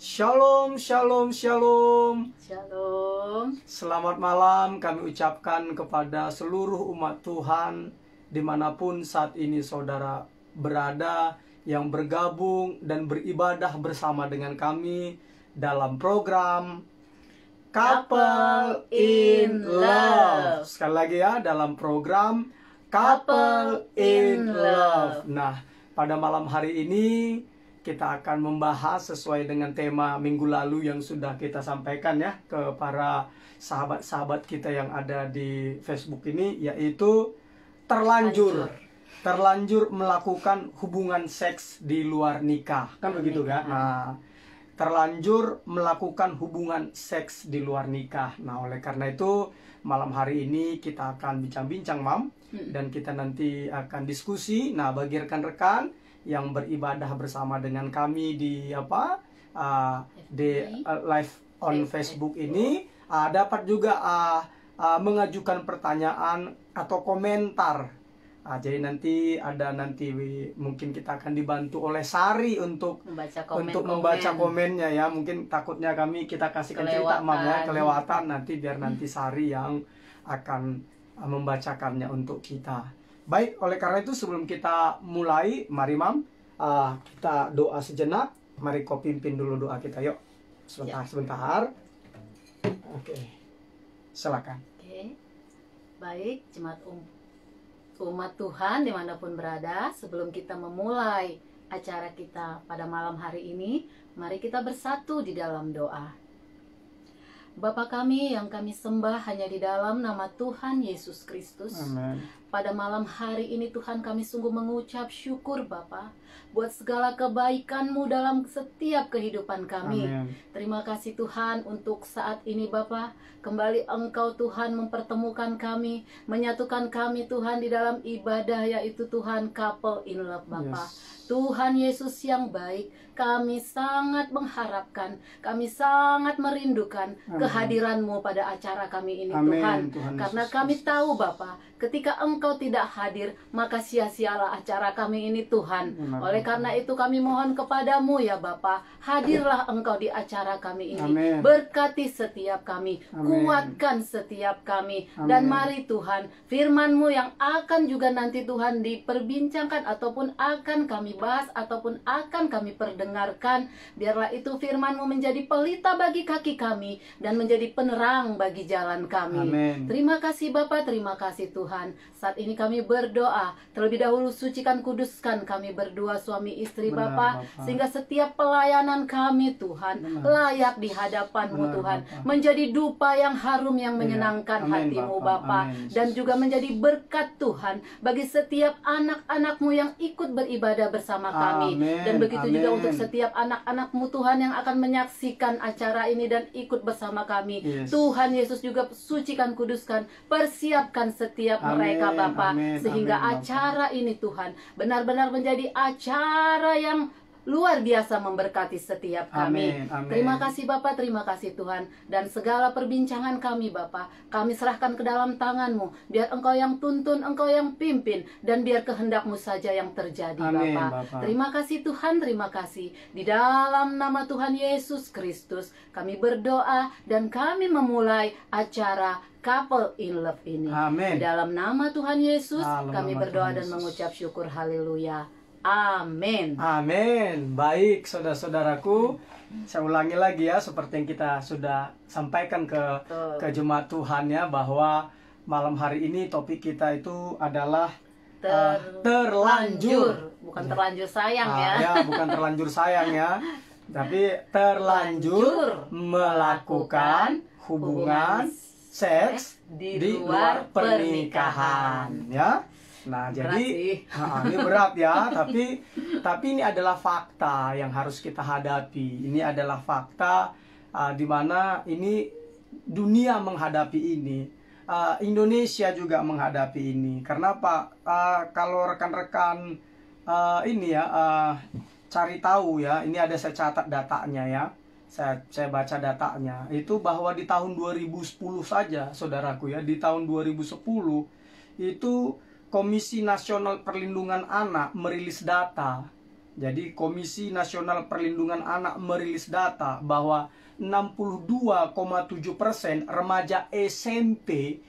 Shalom, shalom, shalom. Shalom. Selamat malam kami ucapkan kepada seluruh umat Tuhan dimanapun saat ini saudara berada, yang bergabung dan beribadah bersama dengan kami dalam program Couple in Love. Sekali lagi ya, dalam program Couple in Love. Nah, pada malam hari ini kita akan membahas sesuai dengan tema minggu lalu yang sudah kita sampaikan ya ke para sahabat-sahabat kita yang ada di Facebook ini, yaitu terlanjur melakukan hubungan seks di luar nikah, kan begitu kan? Nah, terlanjur melakukan hubungan seks di luar nikah. Nah, oleh karena itu malam hari ini kita akan bincang-bincang, Mam, dan kita nanti akan diskusi. Nah, bagi rekan-rekan yang beribadah bersama dengan kami di live on Facebook ini, dapat juga mengajukan pertanyaan atau komentar. Jadi nanti mungkin kita akan dibantu oleh Sari untuk membaca komennya ya. Mungkin takutnya kita kasihkan cerita, Mam, ya, kelewatan, nanti biar nanti Sari yang akan membacakannya untuk kita. Baik, oleh karena itu sebelum kita mulai, mari, Mam, kita doa sejenak. Mari kau pimpin dulu doa kita, yuk. Sebentar. Oke. Silakan. Oke. Baik, jemaat umat Tuhan dimanapun berada, sebelum kita memulai acara kita pada malam hari ini, mari kita bersatu di dalam doa. Bapa kami yang kami sembah hanya di dalam nama Tuhan Yesus Kristus. Amen. Pada malam hari ini Tuhan, kami sungguh mengucap syukur Bapa buat segala kebaikan-Mu dalam setiap kehidupan kami. Amen. Terima kasih Tuhan untuk saat ini Bapa. Kembali Engkau Tuhan mempertemukan kami, menyatukan kami Tuhan di dalam ibadah, yaitu Tuhan Couple in Love Bapa. Yes. Tuhan Yesus yang baik, kami sangat mengharapkan, kami sangat merindukan kehadiran-Mu pada acara kami ini. Amen, Tuhan. Karena kami tahu Bapa, ketika Engkau tidak hadir, maka sia-sialah acara kami ini Tuhan. Oleh karena itu kami mohon kepadamu ya Bapa, hadirlah Engkau di acara kami ini. Amen. Berkati setiap kami, kuatkan setiap kami. Dan mari Tuhan, firman-Mu yang akan juga nanti Tuhan diperbincangkan ataupun akan kami bahas ataupun akan kami perdengarkan, biarlah itu firman-Mu menjadi pelita bagi kaki kami dan menjadi penerang bagi jalan kami. Amen. Terima kasih Bapa, terima kasih Tuhan. Saat ini kami berdoa, terlebih dahulu sucikan, kuduskan kami berdua suami istri Bapa, sehingga setiap pelayanan kami Tuhan layak di hadapan-Mu Tuhan, menjadi dupa yang harum yang menyenangkan hati-Mu Bapa, dan juga menjadi berkat Tuhan bagi setiap anak-anak-Mu yang ikut beribadah bersama kami. Dan begitu juga untuk setiap anak-anak-Mu Tuhan yang akan menyaksikan acara ini dan ikut bersama kami. Tuhan Yesus juga sucikan, kuduskan, persiapkan setiap mereka Bapa, sehingga acara ini Tuhan benar-benar menjadi acara yang luar biasa memberkati setiap kami. Terima kasih Bapa, terima kasih Tuhan. Dan segala perbincangan kami Bapa, kami serahkan ke dalam tangan-Mu. Biar Engkau yang tuntun, Engkau yang pimpin, dan biar kehendak-Mu saja yang terjadi Bapa. Terima kasih Tuhan, terima kasih. Di dalam nama Tuhan Yesus Kristus kami berdoa dan kami memulai acara Couple in Love ini. Amen. Di dalam nama Tuhan Yesus kami nama berdoa Tuhan dan Yesus. mengucap syukur. Haleluya. Amin. Amin. Baik, saudara-saudaraku, saya ulangi lagi ya, seperti yang kita sudah sampaikan ke jemaat Tuhan ya, bahwa malam hari ini topik kita itu adalah terlanjur. Bukan terlanjur sayang ya. Ya, bukan terlanjur sayang ya, tapi terlanjur melakukan hubungan seks di luar pernikahan ya. Nah, Berat jadi sih. ini berat ya, tapi ini adalah fakta yang harus kita hadapi. Ini adalah fakta di mana ini dunia menghadapi ini. Indonesia juga menghadapi ini. Karena Pak, kalau rekan-rekan ini ya cari tahu ya, ini ada saya catat datanya ya. Saya baca datanya. Itu bahwa di tahun 2010 saja, saudaraku ya, di tahun 2010 itu Komisi Nasional Perlindungan Anak merilis data Jadi Komisi Nasional Perlindungan Anak merilis data bahwa 62,7% remaja SMP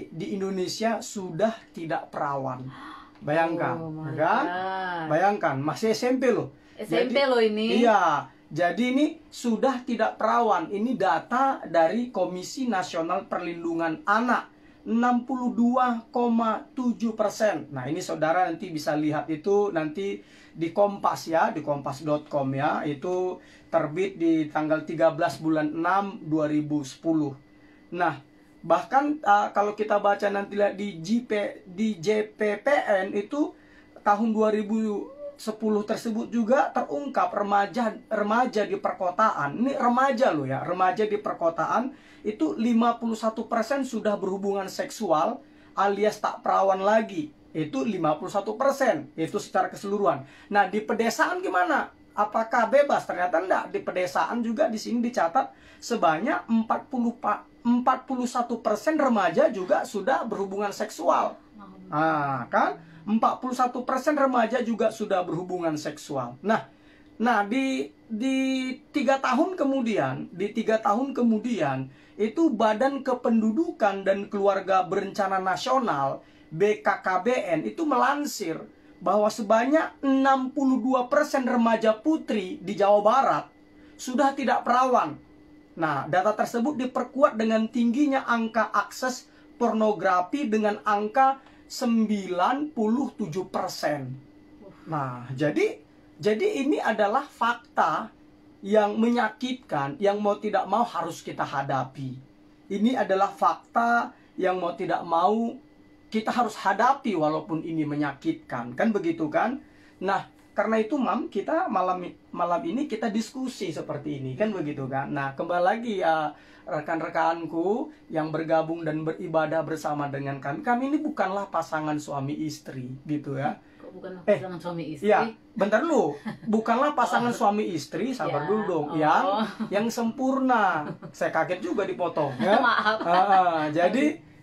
di Indonesia sudah tidak perawan. Bayangkan, Oh my kan? God. Bayangkan, masih SMP loh. SMP loh ini. Iya, jadi ini sudah tidak perawan. Ini data dari Komisi Nasional Perlindungan Anak, 62,7%. Nah, ini saudara nanti bisa lihat itu nanti di Kompas ya, di kompas.com ya. Itu terbit di tanggal 13 bulan 6 2010. Nah, bahkan kalau kita baca nanti lihat di JPPN itu tahun 2010 tersebut juga terungkap remaja di perkotaan. Ini remaja loh ya, remaja di perkotaan itu 51% sudah berhubungan seksual alias tak perawan lagi. Itu 51%, itu secara keseluruhan. Nah, di pedesaan gimana? Apakah bebas? Ternyata enggak. Di pedesaan juga di sini dicatat sebanyak 41% remaja juga sudah berhubungan seksual. Nah, kan? 41% remaja juga sudah berhubungan seksual. Nah, di 3 tahun kemudian, itu Badan Kependudukan dan Keluarga Berencana Nasional BKKBN itu melansir bahwa sebanyak 62% remaja putri di Jawa Barat sudah tidak perawan. Nah, data tersebut diperkuat dengan tingginya angka akses pornografi dengan angka 97%. Nah, jadi ini adalah fakta yang menyakitkan, yang mau tidak mau harus kita hadapi. Ini adalah fakta yang mau tidak mau kita harus hadapi walaupun ini menyakitkan. Kan begitu kan? Nah, karena itu Mam, kita malam ini kita diskusi seperti ini. Kan begitu kan? Nah, kembali lagi ya rekan-rekanku yang bergabung dan beribadah bersama dengan kami. Kami ini bukanlah pasangan suami istri gitu ya. Bukan pasangan suami istri. Ya, bentar dulu. Bukanlah pasangan suami istri, sabar Ya, dulu dong. oh. Yang sempurna. Saya kaget juga dipotong ya. Maaf.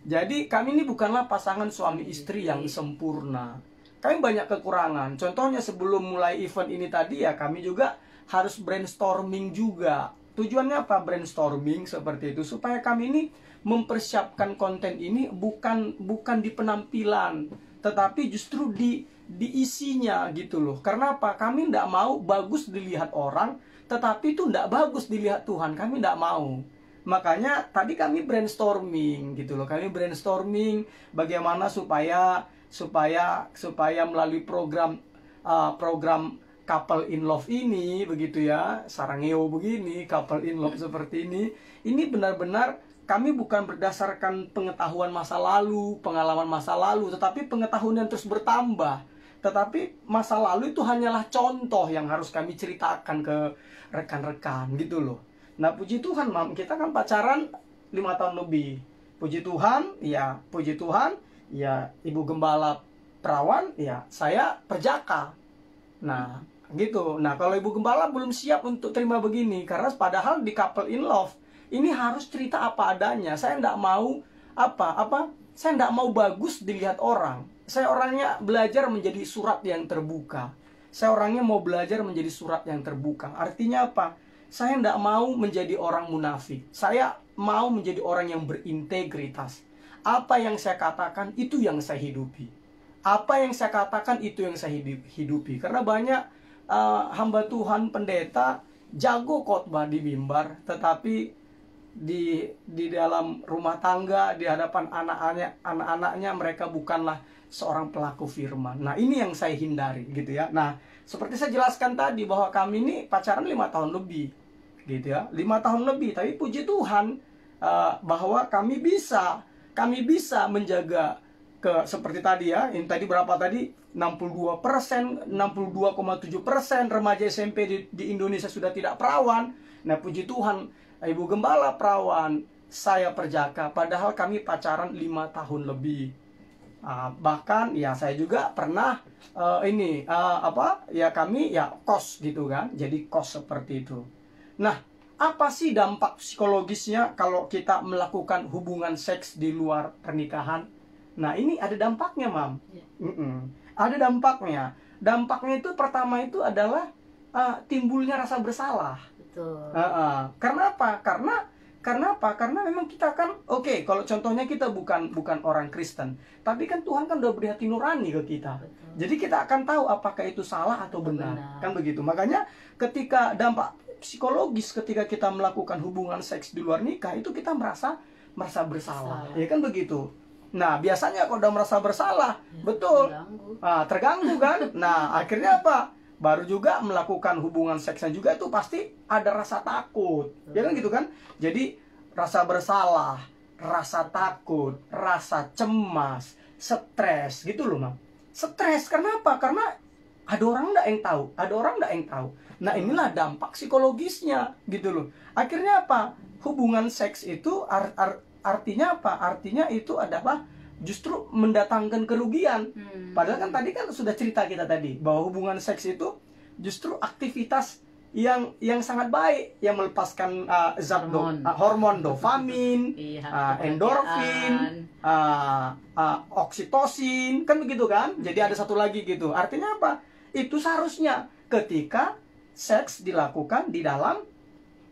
Jadi kami ini bukanlah pasangan suami istri yang sempurna. Kami banyak kekurangan. Contohnya sebelum mulai event ini tadi ya kami juga harus brainstorming juga. Tujuannya apa brainstorming seperti itu? Supaya kami ini mempersiapkan konten ini bukan di penampilan, tetapi justru di isinya gitu loh. Karena apa? Kami tidak mau bagus dilihat orang, tetapi itu tidak bagus dilihat Tuhan. Kami tidak mau. Makanya tadi kami brainstorming gitu loh. Kami brainstorming bagaimana supaya melalui program Couple in Love ini begitu ya, Sarangeo begini, Couple in Love seperti ini benar-benar kami bukan berdasarkan pengetahuan masa lalu, pengalaman masa lalu, tetapi pengetahuan yang terus bertambah. Tetapi masa lalu itu hanyalah contoh yang harus kami ceritakan ke rekan-rekan gitu loh. Nah, puji Tuhan, Mam, kita kan pacaran 5 tahun lebih. Puji Tuhan, ya Ibu Gembala perawan, ya saya perjaka. Nah, gitu. Nah, kalau Ibu Gembala belum siap untuk terima begini, karena padahal di Couple in Love ini harus cerita apa adanya. Saya tidak mau saya tidak mau bagus dilihat orang. Saya orangnya belajar menjadi surat yang terbuka. Saya orangnya mau belajar menjadi surat yang terbuka. Artinya apa? Saya tidak mau menjadi orang munafik. Saya mau menjadi orang yang berintegritas. Apa yang saya katakan, itu yang saya hidupi. Apa yang saya katakan, itu yang saya hidupi. Karena banyak hamba Tuhan, pendeta, jago khotbah di mimbar, tetapi di dalam rumah tangga, di hadapan anak-anaknya, mereka bukanlah seorang pelaku firman. Nah, ini yang saya hindari gitu ya. Nah, seperti saya jelaskan tadi bahwa kami ini pacaran 5 tahun lebih gitu ya, 5 tahun lebih. Tapi puji Tuhan bahwa kami bisa menjaga seperti tadi ya, ini tadi berapa tadi, 62%, 62,7% remaja SMP di Indonesia sudah tidak perawan. Nah, puji Tuhan, Ibu Gembala perawan, saya perjaka, padahal kami pacaran 5 tahun lebih. Bahkan ya saya juga pernah kami kos gitu kan, jadi kos seperti itu. Nah, apa sih dampak psikologisnya kalau kita melakukan hubungan seks di luar pernikahan? Nah, ini ada dampaknya, Mam. Ada dampaknya. dampaknya itu pertama itu adalah timbulnya rasa bersalah. Betul. Karena apa? Karena apa? Karena memang kita kan oke, kalau contohnya kita bukan orang Kristen, tapi kan Tuhan kan udah beri hati nurani ke kita. Betul. Jadi kita akan tahu apakah itu salah atau benar. Kan begitu. Makanya ketika dampak psikologis ketika kita melakukan hubungan seks di luar nikah itu kita merasa bersalah. Ya kan begitu. Nah, biasanya kalau udah merasa bersalah, betul. Terganggu kan? Nah, akhirnya apa? Baru juga melakukan hubungan seksnya juga itu pasti ada rasa takut. Ya kan gitu kan? Jadi rasa bersalah, rasa takut, rasa cemas, stres gitu loh, Mam. Stres karena apa? Karena ada orang enggak yang tahu, ada orang enggak yang tahu. Nah, inilah dampak psikologisnya gitu loh. Akhirnya apa? Hubungan seks itu artinya apa? Artinya itu adalah justru mendatangkan kerugian. Padahal kan tadi kan sudah cerita kita tadi bahwa hubungan seks itu justru aktivitas yang sangat baik, yang melepaskan hormon dopamin, endorfin, oksitosin, kan begitu kan? Jadi ada satu lagi gitu. Artinya apa? Itu seharusnya ketika seks dilakukan di dalam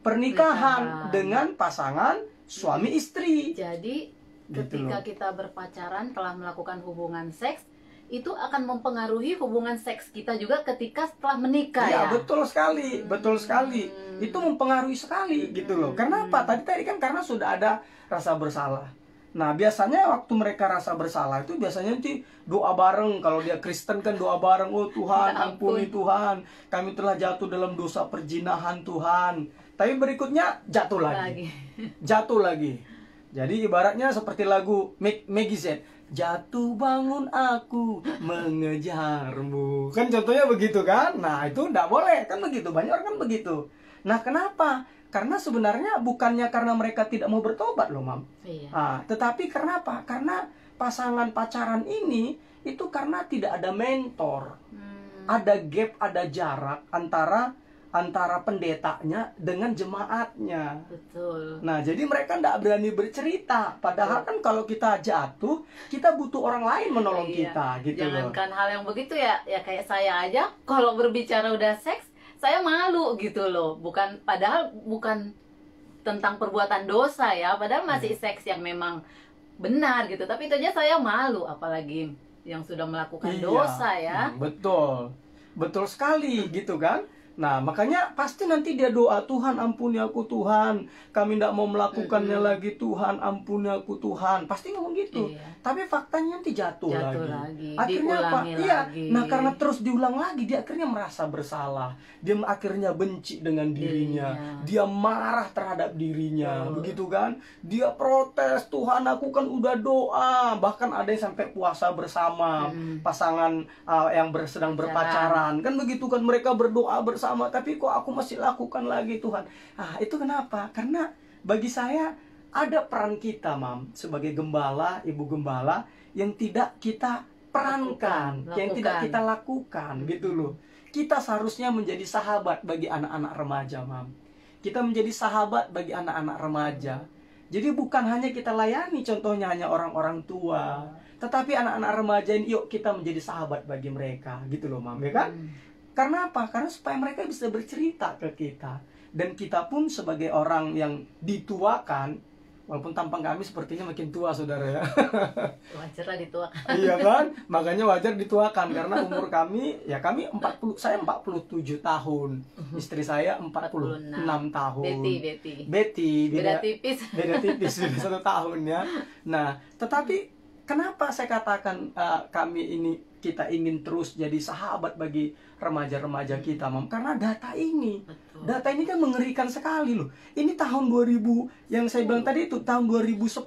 pernikahan dengan pasangan suami istri. Jadi ketika kita berpacaran telah melakukan hubungan seks, itu akan mempengaruhi hubungan seks kita juga ketika setelah menikah ya. Betul sekali, betul sekali. Itu mempengaruhi sekali gitu loh. Karena apa? Tadi kan karena sudah ada rasa bersalah. Nah, biasanya waktu mereka rasa bersalah itu biasanya nanti doa bareng. Kalau dia Kristen kan doa bareng, oh Tuhan, ampuni Tuhan, kami telah jatuh dalam dosa perzinahan Tuhan. Tapi berikutnya jatuh lagi. Jatuh lagi. Jadi ibaratnya seperti lagu Maggie Z, jatuh bangun aku mengejarmu. Kan contohnya begitu kan? Nah, itu enggak boleh. Kan begitu, banyak orang kan begitu. Nah, kenapa? Karena sebenarnya bukannya karena mereka tidak mau bertobat loh, Mam. Iya. Tetapi karena apa? Karena pasangan pacaran ini itu karena tidak ada mentor. Ada gap, ada jarak antara pendetanya dengan jemaatnya. Betul. Nah, jadi mereka tidak berani bercerita. Padahal kan kalau kita jatuh, kita butuh orang lain menolong kita, gitu loh. Jangankan hal yang begitu ya kayak saya aja, kalau berbicara udah seks, saya malu gitu loh. Padahal bukan tentang perbuatan dosa ya, padahal masih seks yang memang benar gitu. Tapi itu aja saya malu, apalagi yang sudah melakukan dosa ya. Betul. Betul sekali gitu kan. Nah, makanya pasti nanti dia doa, Tuhan ampuni aku Tuhan, kami tidak mau melakukannya lagi Tuhan, ampuni aku Tuhan. Pasti ngomong gitu. Tapi faktanya nanti jatuh lagi. Akhirnya apa? Lagi. Nah, karena terus diulang lagi, dia akhirnya merasa bersalah. Dia akhirnya benci dengan dirinya. Dia marah terhadap dirinya, begitu kan? Dia protes, Tuhan aku kan udah doa. Bahkan ada yang sampai puasa bersama pasangan yang sedang berpacaran. Kan begitu kan, mereka berdoa bersama, tapi kok aku masih lakukan lagi Tuhan. Itu kenapa? Karena bagi saya ada peran kita, Mam, sebagai gembala, ibu gembala, yang tidak kita perankan, yang tidak kita lakukan, gitu loh. Kita seharusnya menjadi sahabat bagi anak-anak remaja, Mam. Kita menjadi sahabat bagi anak-anak remaja. Jadi bukan hanya kita layani, contohnya hanya orang-orang tua, tetapi anak-anak remaja ini, yuk kita menjadi sahabat bagi mereka, gitu loh, Mam, ya kan? Karena apa? Karena supaya mereka bisa bercerita ke kita. Dan kita pun sebagai orang yang dituakan, walaupun tampang kami sepertinya makin tua, saudara ya. Wajar lah dituakan. Iya kan? Makanya wajar dituakan. Karena umur kami, ya kami 40, saya 47 tahun. Istri saya 46 tahun. Betty. Beda tipis. Beda tipis, beda 1 tahun ya. Nah, tetapi kenapa saya katakan kita ingin terus jadi sahabat bagi remaja-remaja kita, Mam? Karena data ini kan mengerikan sekali loh. Ini tahun 2000 yang saya bilang tadi itu tahun 2010.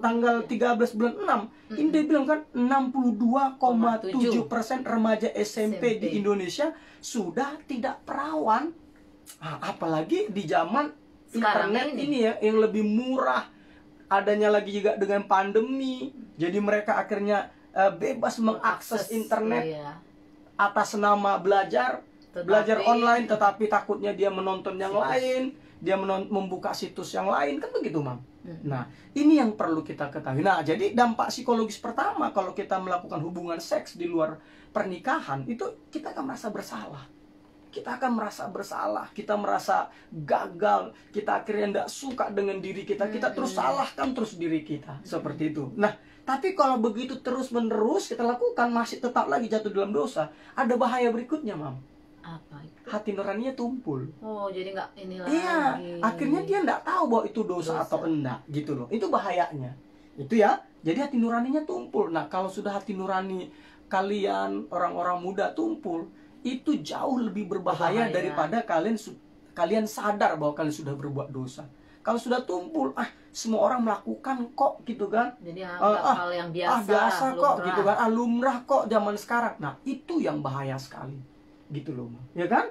Tanggal 13 bulan 6. Ini dia bilang kan 62,7% remaja SMP di Indonesia sudah tidak perawan. Apalagi di zaman internet ini ya, yang lebih murah. Adanya lagi juga dengan pandemi. Jadi mereka akhirnya bebas mengakses internet atas nama belajar online, tetapi takutnya dia menonton yang lain, dia membuka situs yang lain, kan begitu, Mam. Nah, ini yang perlu kita ketahui. Nah, jadi dampak psikologis pertama kalau kita melakukan hubungan seks di luar pernikahan, itu kita akan merasa bersalah. Kita akan merasa bersalah, kita merasa gagal, kita akhirnya tidak suka dengan diri kita, kita terus salahkan terus diri kita, seperti itu. Nah, tapi kalau begitu terus-menerus kita lakukan, masih tetap lagi jatuh dalam dosa, ada bahaya berikutnya, Mam. Apa itu? Hati nuraninya tumpul. Oh, jadi nggak ini lagi. Iya, akhirnya dia nggak tahu bahwa itu dosa atau enggak, gitu loh. Itu bahayanya. Itu ya. Jadi hati nuraninya tumpul. Nah, kalau sudah hati nurani kalian orang-orang muda tumpul, itu jauh lebih berbahaya daripada kalian sadar bahwa kalian sudah berbuat dosa. Kalau sudah tumpul, semua orang melakukan kok, gitu kan. Jadi hal yang biasa, kok, gitu kan. Lumrah kok zaman sekarang. Nah, itu yang bahaya sekali. Gitu loh, ya kan?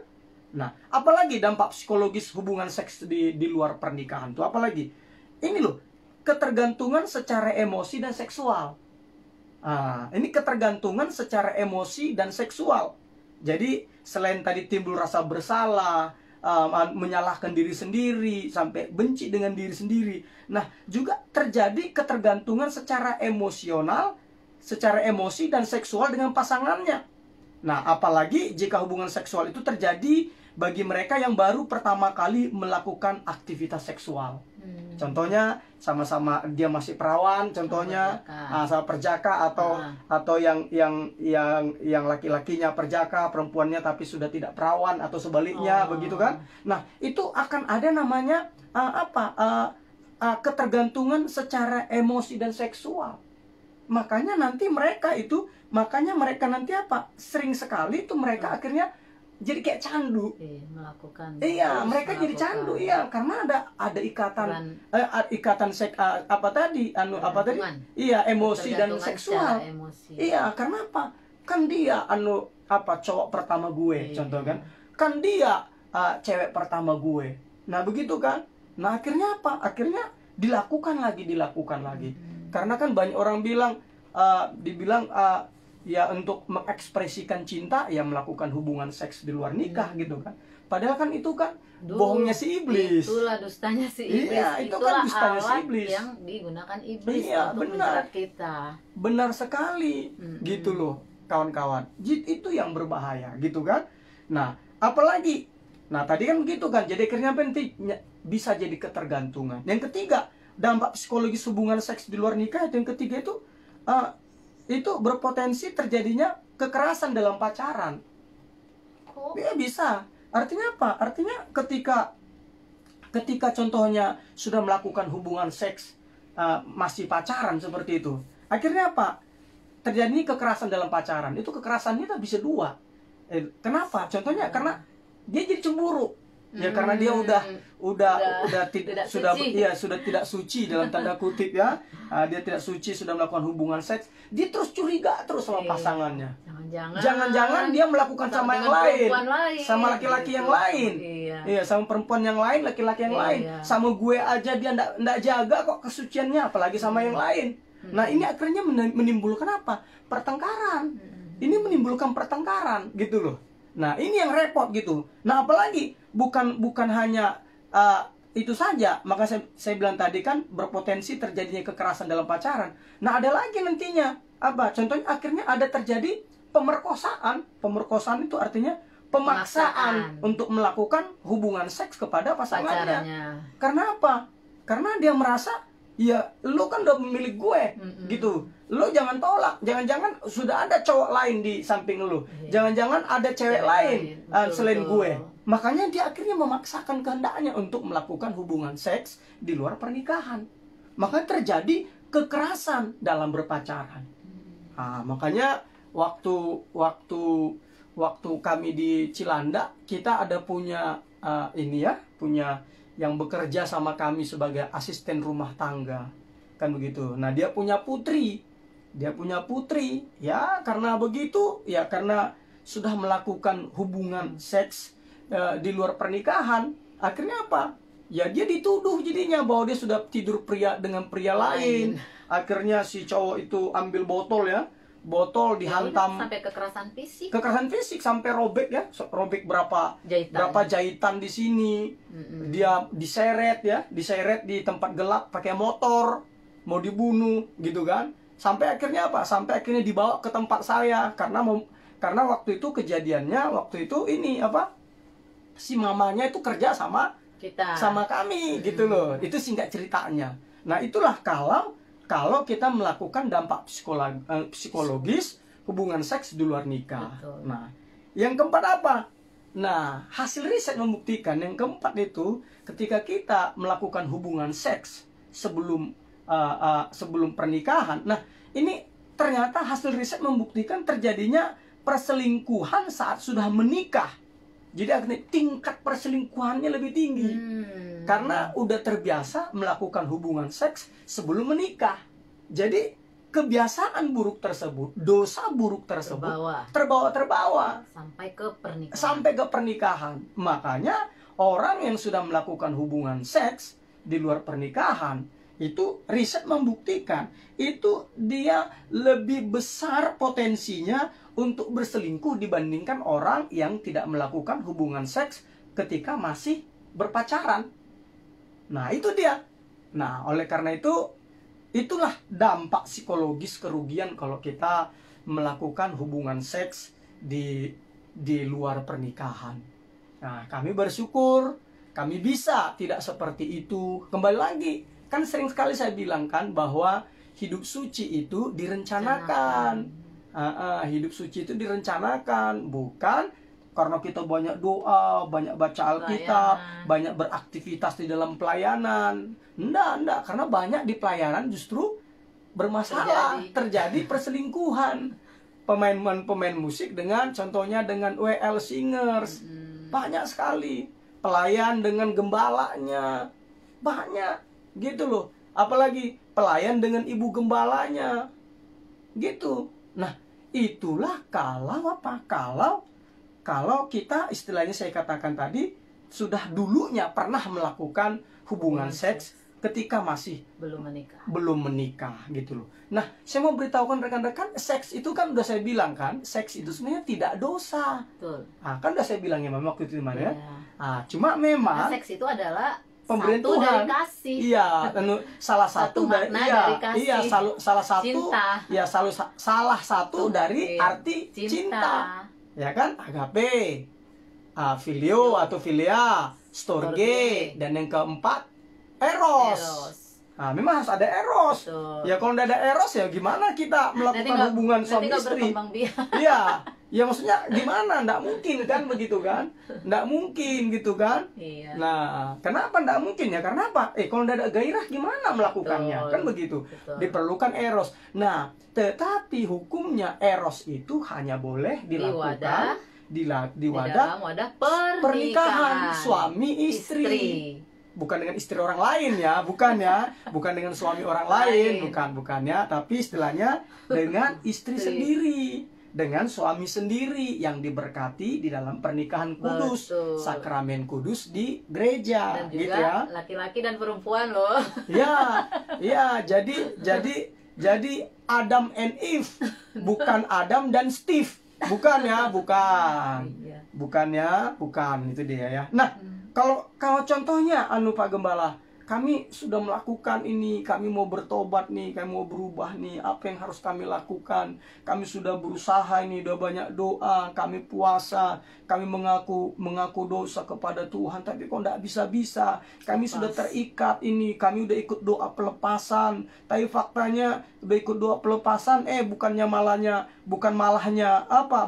Nah, apalagi dampak psikologis hubungan seks di luar pernikahan tuh apalagi? Ini loh, ketergantungan secara emosi dan seksual. Ini ketergantungan secara emosi dan seksual. Jadi selain tadi timbul rasa bersalah, menyalahkan diri sendiri, sampai benci dengan diri sendiri. Nah, juga terjadi ketergantungan secara emosional, secara emosi dan seksual dengan pasangannya. Nah, apalagi jika hubungan seksual itu terjadi bagi mereka yang baru pertama kali melakukan aktivitas seksual. Contohnya sama-sama dia masih perawan, contohnya sama perjaka atau yang laki-lakinya perjaka, perempuannya tapi sudah tidak perawan atau sebaliknya, begitu kan? Nah, itu akan ada namanya ketergantungan secara emosi dan seksual. Makanya mereka nanti sering sekali itu mereka akhirnya jadi kayak candu. Melakukan. Iya, mereka jadi candu, iya, karena ada ikatan Iya, emosi dan seksual. Iya, karena apa? Kan dia cowok pertama gue, contoh kan. Kan dia cewek pertama gue. Nah, begitu kan? Nah, akhirnya apa? Akhirnya dilakukan lagi. Karena kan banyak orang dibilang ya untuk mengekspresikan cinta ya melakukan hubungan seks di luar nikah gitu kan. Padahal kan itu kan bohongnya si iblis. Itulah dustanya si iblis. Iya, itu kan dustanya si iblis yang digunakan iblis untuk benar. menjerat kita. Benar sekali. Gitu loh, kawan-kawan. Itu yang berbahaya gitu kan. Nah, apalagi tadi kan begitu kan. Jadi akhirnya bisa jadi ketergantungan. Yang ketiga, dampak psikologis hubungan seks di luar nikah yang ketiga itu berpotensi terjadinya kekerasan dalam pacaran. Dia bisa. Artinya apa? Artinya ketika contohnya sudah melakukan hubungan seks masih pacaran seperti itu, akhirnya apa? Terjadi kekerasan dalam pacaran. Itu kekerasannya bisa dua. Kenapa? Contohnya karena dia jadi cemburu. Ya karena dia sudah tidak suci dalam tanda kutip ya. Dia tidak suci, sudah melakukan hubungan seks, dia terus curiga terus sama pasangannya. Jangan-jangan dia melakukan sama yang lain, sama laki-laki yang lain. Iya, sama perempuan yang lain, laki-laki yang lain. Sama gue aja dia ndak jaga kok kesuciannya, apalagi sama yang lain. Nah, ini akhirnya menimbulkan apa? Pertengkaran. Ini menimbulkan pertengkaran gitu loh. Nah, ini yang repot gitu. Nah, apalagi bukan hanya itu saja. Maka saya bilang tadi kan berpotensi terjadinya kekerasan dalam pacaran. Nah, ada lagi nantinya apa? Contohnya akhirnya ada terjadi pemerkosaan. Pemerkosaan itu artinya pemaksaan untuk melakukan hubungan seks kepada pasangannya. Karena apa? Karena dia merasa ya lu kan udah memilih gue gitu. Lu jangan tolak. Jangan-jangan sudah ada cowok lain di samping lu. Jangan-jangan ada cewek lain selain gue. Makanya dia akhirnya memaksakan kehendaknya untuk melakukan hubungan seks di luar pernikahan. Makanya terjadi kekerasan dalam berpacaran. Makanya waktu kami di Cilanda, kita ada punya punya yang bekerja sama kami sebagai asisten rumah tangga, kan begitu. Nah, dia punya putri, ya karena begitu, ya karena sudah melakukan hubungan seks di luar pernikahan, akhirnya apa? Ya dia dituduh jadinya bahwa dia sudah tidur dengan pria lain. Akhirnya si cowok itu ambil botol ya, botol Ya udah, dihantam, sampai kekerasan fisik sampai robek ya, robek berapa jahitan. jahitan di sini. Mm-mm. Dia diseret di tempat gelap pakai motor, mau dibunuh gitu kan. Sampai akhirnya apa? Sampai akhirnya dibawa ke tempat saya karena waktu itu kejadiannya, waktu itu ini apa? Si mamanya itu kerja sama Kita. kami gitu loh. Itu singkat ceritanya. Nah, itulah kalau kita melakukan dampak psikologis hubungan seks di luar nikah. Betul. Nah, yang keempat apa? Nah, hasil riset membuktikan yang keempat itu ketika kita melakukan hubungan seks sebelum pernikahan. Nah, ini ternyata hasil riset membuktikan terjadinya perselingkuhan saat sudah menikah. Jadi akhirnya tingkat perselingkuhannya lebih tinggi. Karena udah terbiasa melakukan hubungan seks sebelum menikah. Jadi kebiasaan buruk tersebut, dosa buruk tersebut terbawa sampai ke pernikahan. Makanya orang yang sudah melakukan hubungan seks di luar pernikahan, itu riset membuktikan itu dia lebih besar potensinya untuk berselingkuh dibandingkan orang yang tidak melakukan hubungan seks ketika masih berpacaran. Nah, itu dia. Nah, oleh karena itu, itulah dampak psikologis kerugian kalau kita melakukan hubungan seks di luar pernikahan. Nah, kami bersyukur kami bisa tidak seperti itu. Kembali lagi, kan sering sekali saya bilang kan bahwa hidup suci itu direncanakan. Hidup suci itu direncanakan, bukan karena kita banyak doa, banyak baca Alkitab, banyak beraktivitas di dalam pelayanan. Enggak, karena banyak di pelayanan justru bermasalah, terjadi perselingkuhan. Pemain musik contohnya dengan WL Singers, banyak sekali. Pelayan dengan gembalanya, banyak gitu loh. Apalagi pelayan dengan ibu gembalanya, gitu. Nah, itulah kalau kita istilahnya saya katakan tadi sudah dulunya pernah melakukan hubungan seks ketika masih belum menikah gitu loh. Nah, saya mau beritahukan rekan-rekan, seks itu kan udah saya bilang kan, seks itu sebenarnya tidak dosa. Betul. Kan udah saya bilang ya waktu itu ya. Cuma memang seks itu adalah pemberian satu Tuhan dari kasih. Iya, salah satu dari kasih. Iya, salah satu cinta. Ya, salah satu dari arti cinta. Ya kan? Agape, filio atau filia, storge, dan yang keempat eros. Nah, memang harus ada eros. Betul. Ya kalau tidak ada eros ya gimana kita melakukan hubungan suami istri? Iya. Ya maksudnya gimana? Nggak mungkin kan begitu kan? Nggak mungkin gitu kan? Iya. Nah, kenapa nggak mungkin ya? Karena apa? Kalau nggak ada gairah gimana melakukannya? Betul. Kan begitu. Betul. Diperlukan eros. Nah, tetapi hukumnya eros itu hanya boleh dilakukan di dalam wadah pernikahan suami istri. Bukan dengan istri orang lain ya, bukan dengan suami orang lain, bukan ya, tapi istilahnya dengan istri sendiri, dengan suami sendiri yang diberkati di dalam pernikahan kudus. Betul. Sakramen kudus di gereja. Dan juga gitu ya, laki-laki dan perempuan loh. Ya, jadi Adam and Eve, bukan Adam dan Steve, bukan itu dia ya. Nah, kalau contohnya Pak Gembala, kami sudah melakukan ini, kami mau bertobat nih, kami mau berubah nih, apa yang harus kami lakukan? Kami sudah berusaha ini, udah banyak doa, kami puasa, kami mengaku dosa kepada Tuhan, tapi kok enggak bisa-bisa. Kami sudah terikat ini, kami udah ikut doa pelepasan, tapi faktanya udah ikut doa pelepasan, bukan malahnya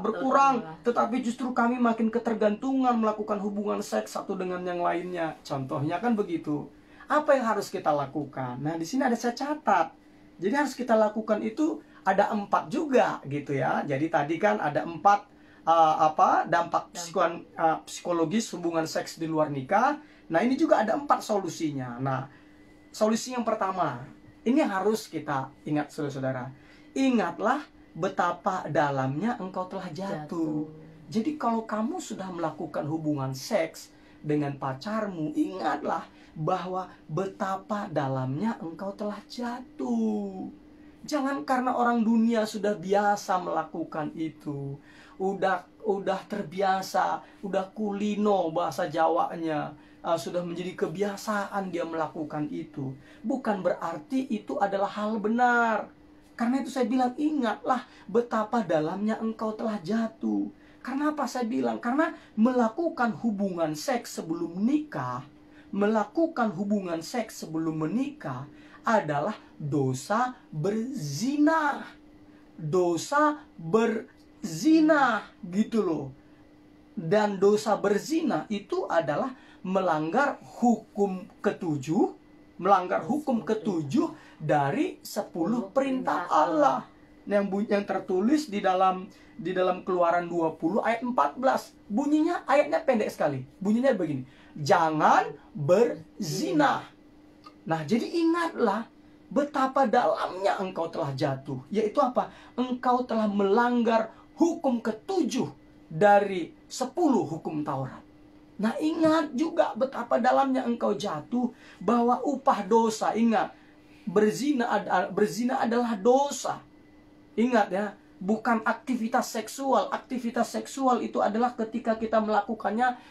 berkurang, tetapi justru kami makin ketergantungan melakukan hubungan seks satu dengan yang lainnya. Contohnya kan begitu. Apa yang harus kita lakukan? Nah, di sini ada saya catat. Jadi harus kita lakukan itu ada 4 juga gitu ya. Jadi tadi kan ada 4 dampak psikologis hubungan seks di luar nikah. Nah, ini juga ada 4 solusinya. Nah, solusi yang pertama, ini yang harus kita ingat saudara-saudara. Ingatlah betapa dalamnya engkau telah jatuh. Jadi kalau kamu sudah melakukan hubungan seks dengan pacarmu, ingatlah bahwa betapa dalamnya engkau telah jatuh. Jangan karena orang dunia sudah biasa melakukan itu, udah terbiasa, udah kulino bahasa Jawanya, sudah menjadi kebiasaan dia melakukan itu. Bukan berarti itu adalah hal benar. Karena itu saya bilang, ingatlah betapa dalamnya engkau telah jatuh. Karena apa saya bilang? Karena melakukan hubungan seks sebelum menikah, melakukan hubungan seks sebelum menikah adalah dosa berzina. Dosa berzina gitu loh. Dan dosa berzina itu adalah melanggar hukum ketujuh, melanggar hukum ketujuh dari 10 perintah Allah. Yang tertulis di dalam Keluaran 20 ayat 14. Bunyinya, ayatnya pendek sekali. Bunyinya begini: jangan berzina. Nah, jadi ingatlah betapa dalamnya engkau telah jatuh. Yaitu apa? Engkau telah melanggar hukum ketujuh dari 10 hukum Taurat. Nah, ingat juga betapa dalamnya engkau jatuh, bahwa upah dosa, ingat, berzina adalah dosa. Ingat ya, bukan aktivitas seksual. Aktivitas seksual itu adalah ketika kita melakukannya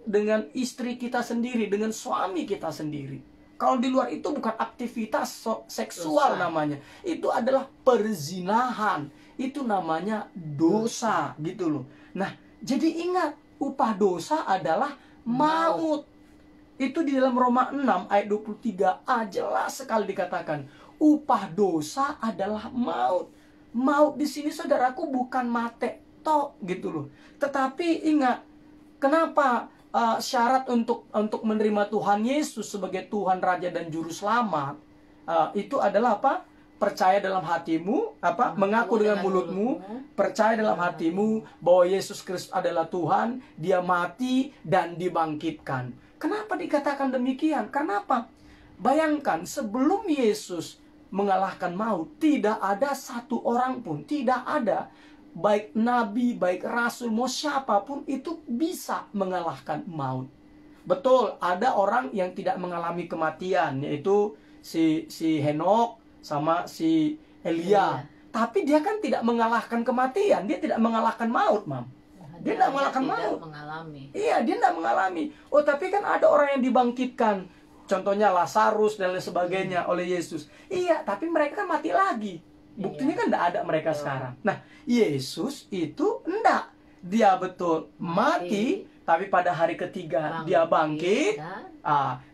dengan istri kita sendiri, dengan suami kita sendiri. Kalau di luar itu bukan aktivitas seksual namanya. Itu adalah perzinahan. Itu namanya dosa gitu loh. Nah, jadi ingat, upah dosa adalah maut. Itu di dalam Roma 6 ayat 23a jelas sekali dikatakan, upah dosa adalah maut. Maut di sini saudaraku bukan mate tok gitu loh. Tetapi ingat, kenapa syarat untuk menerima Tuhan Yesus sebagai Tuhan, Raja dan Juru Selamat itu adalah apa? Percaya dalam hatimu, mengaku dengan mulutmu, percaya dalam hatimu bahwa Yesus Kristus adalah Tuhan, Dia mati dan dibangkitkan. Kenapa dikatakan demikian? Kenapa? Bayangkan, sebelum Yesus mengalahkan maut, tidak ada satu orang pun, tidak ada, baik nabi, baik rasul, mau siapapun itu bisa mengalahkan maut. Betul, ada orang yang tidak mengalami kematian, yaitu si Henok sama si Elia. Tapi dia kan tidak mengalahkan kematian, dia tidak mengalahkan maut, Mam. Dia tidak mengalahkan maut. Iya, dia tidak mengalami. Oh, tapi kan ada orang yang dibangkitkan. Contohnya Lazarus dan lain sebagainya oleh Yesus. Iya, tapi mereka kan mati lagi. Buktinya kan tidak ada mereka sekarang. Nah, Yesus itu enggak. Dia betul mati, tapi pada hari ketiga dia bangkit.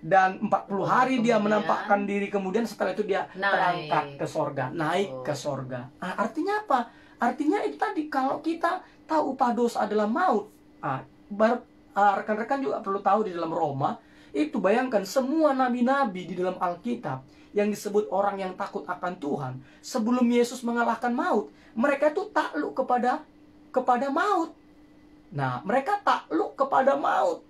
Dan 40 hari dia menampakkan diri, kemudian setelah itu dia terangkat ke sorga, naik ke sorga. Artinya apa? Artinya itu tadi, kalau kita tahu upah dosa adalah maut. Rekan-rekan juga perlu tahu di dalam Roma, itu bayangkan semua nabi-nabi di dalam Alkitab yang disebut orang yang takut akan Tuhan, sebelum Yesus mengalahkan maut, mereka itu takluk kepada maut. Nah, mereka takluk kepada maut.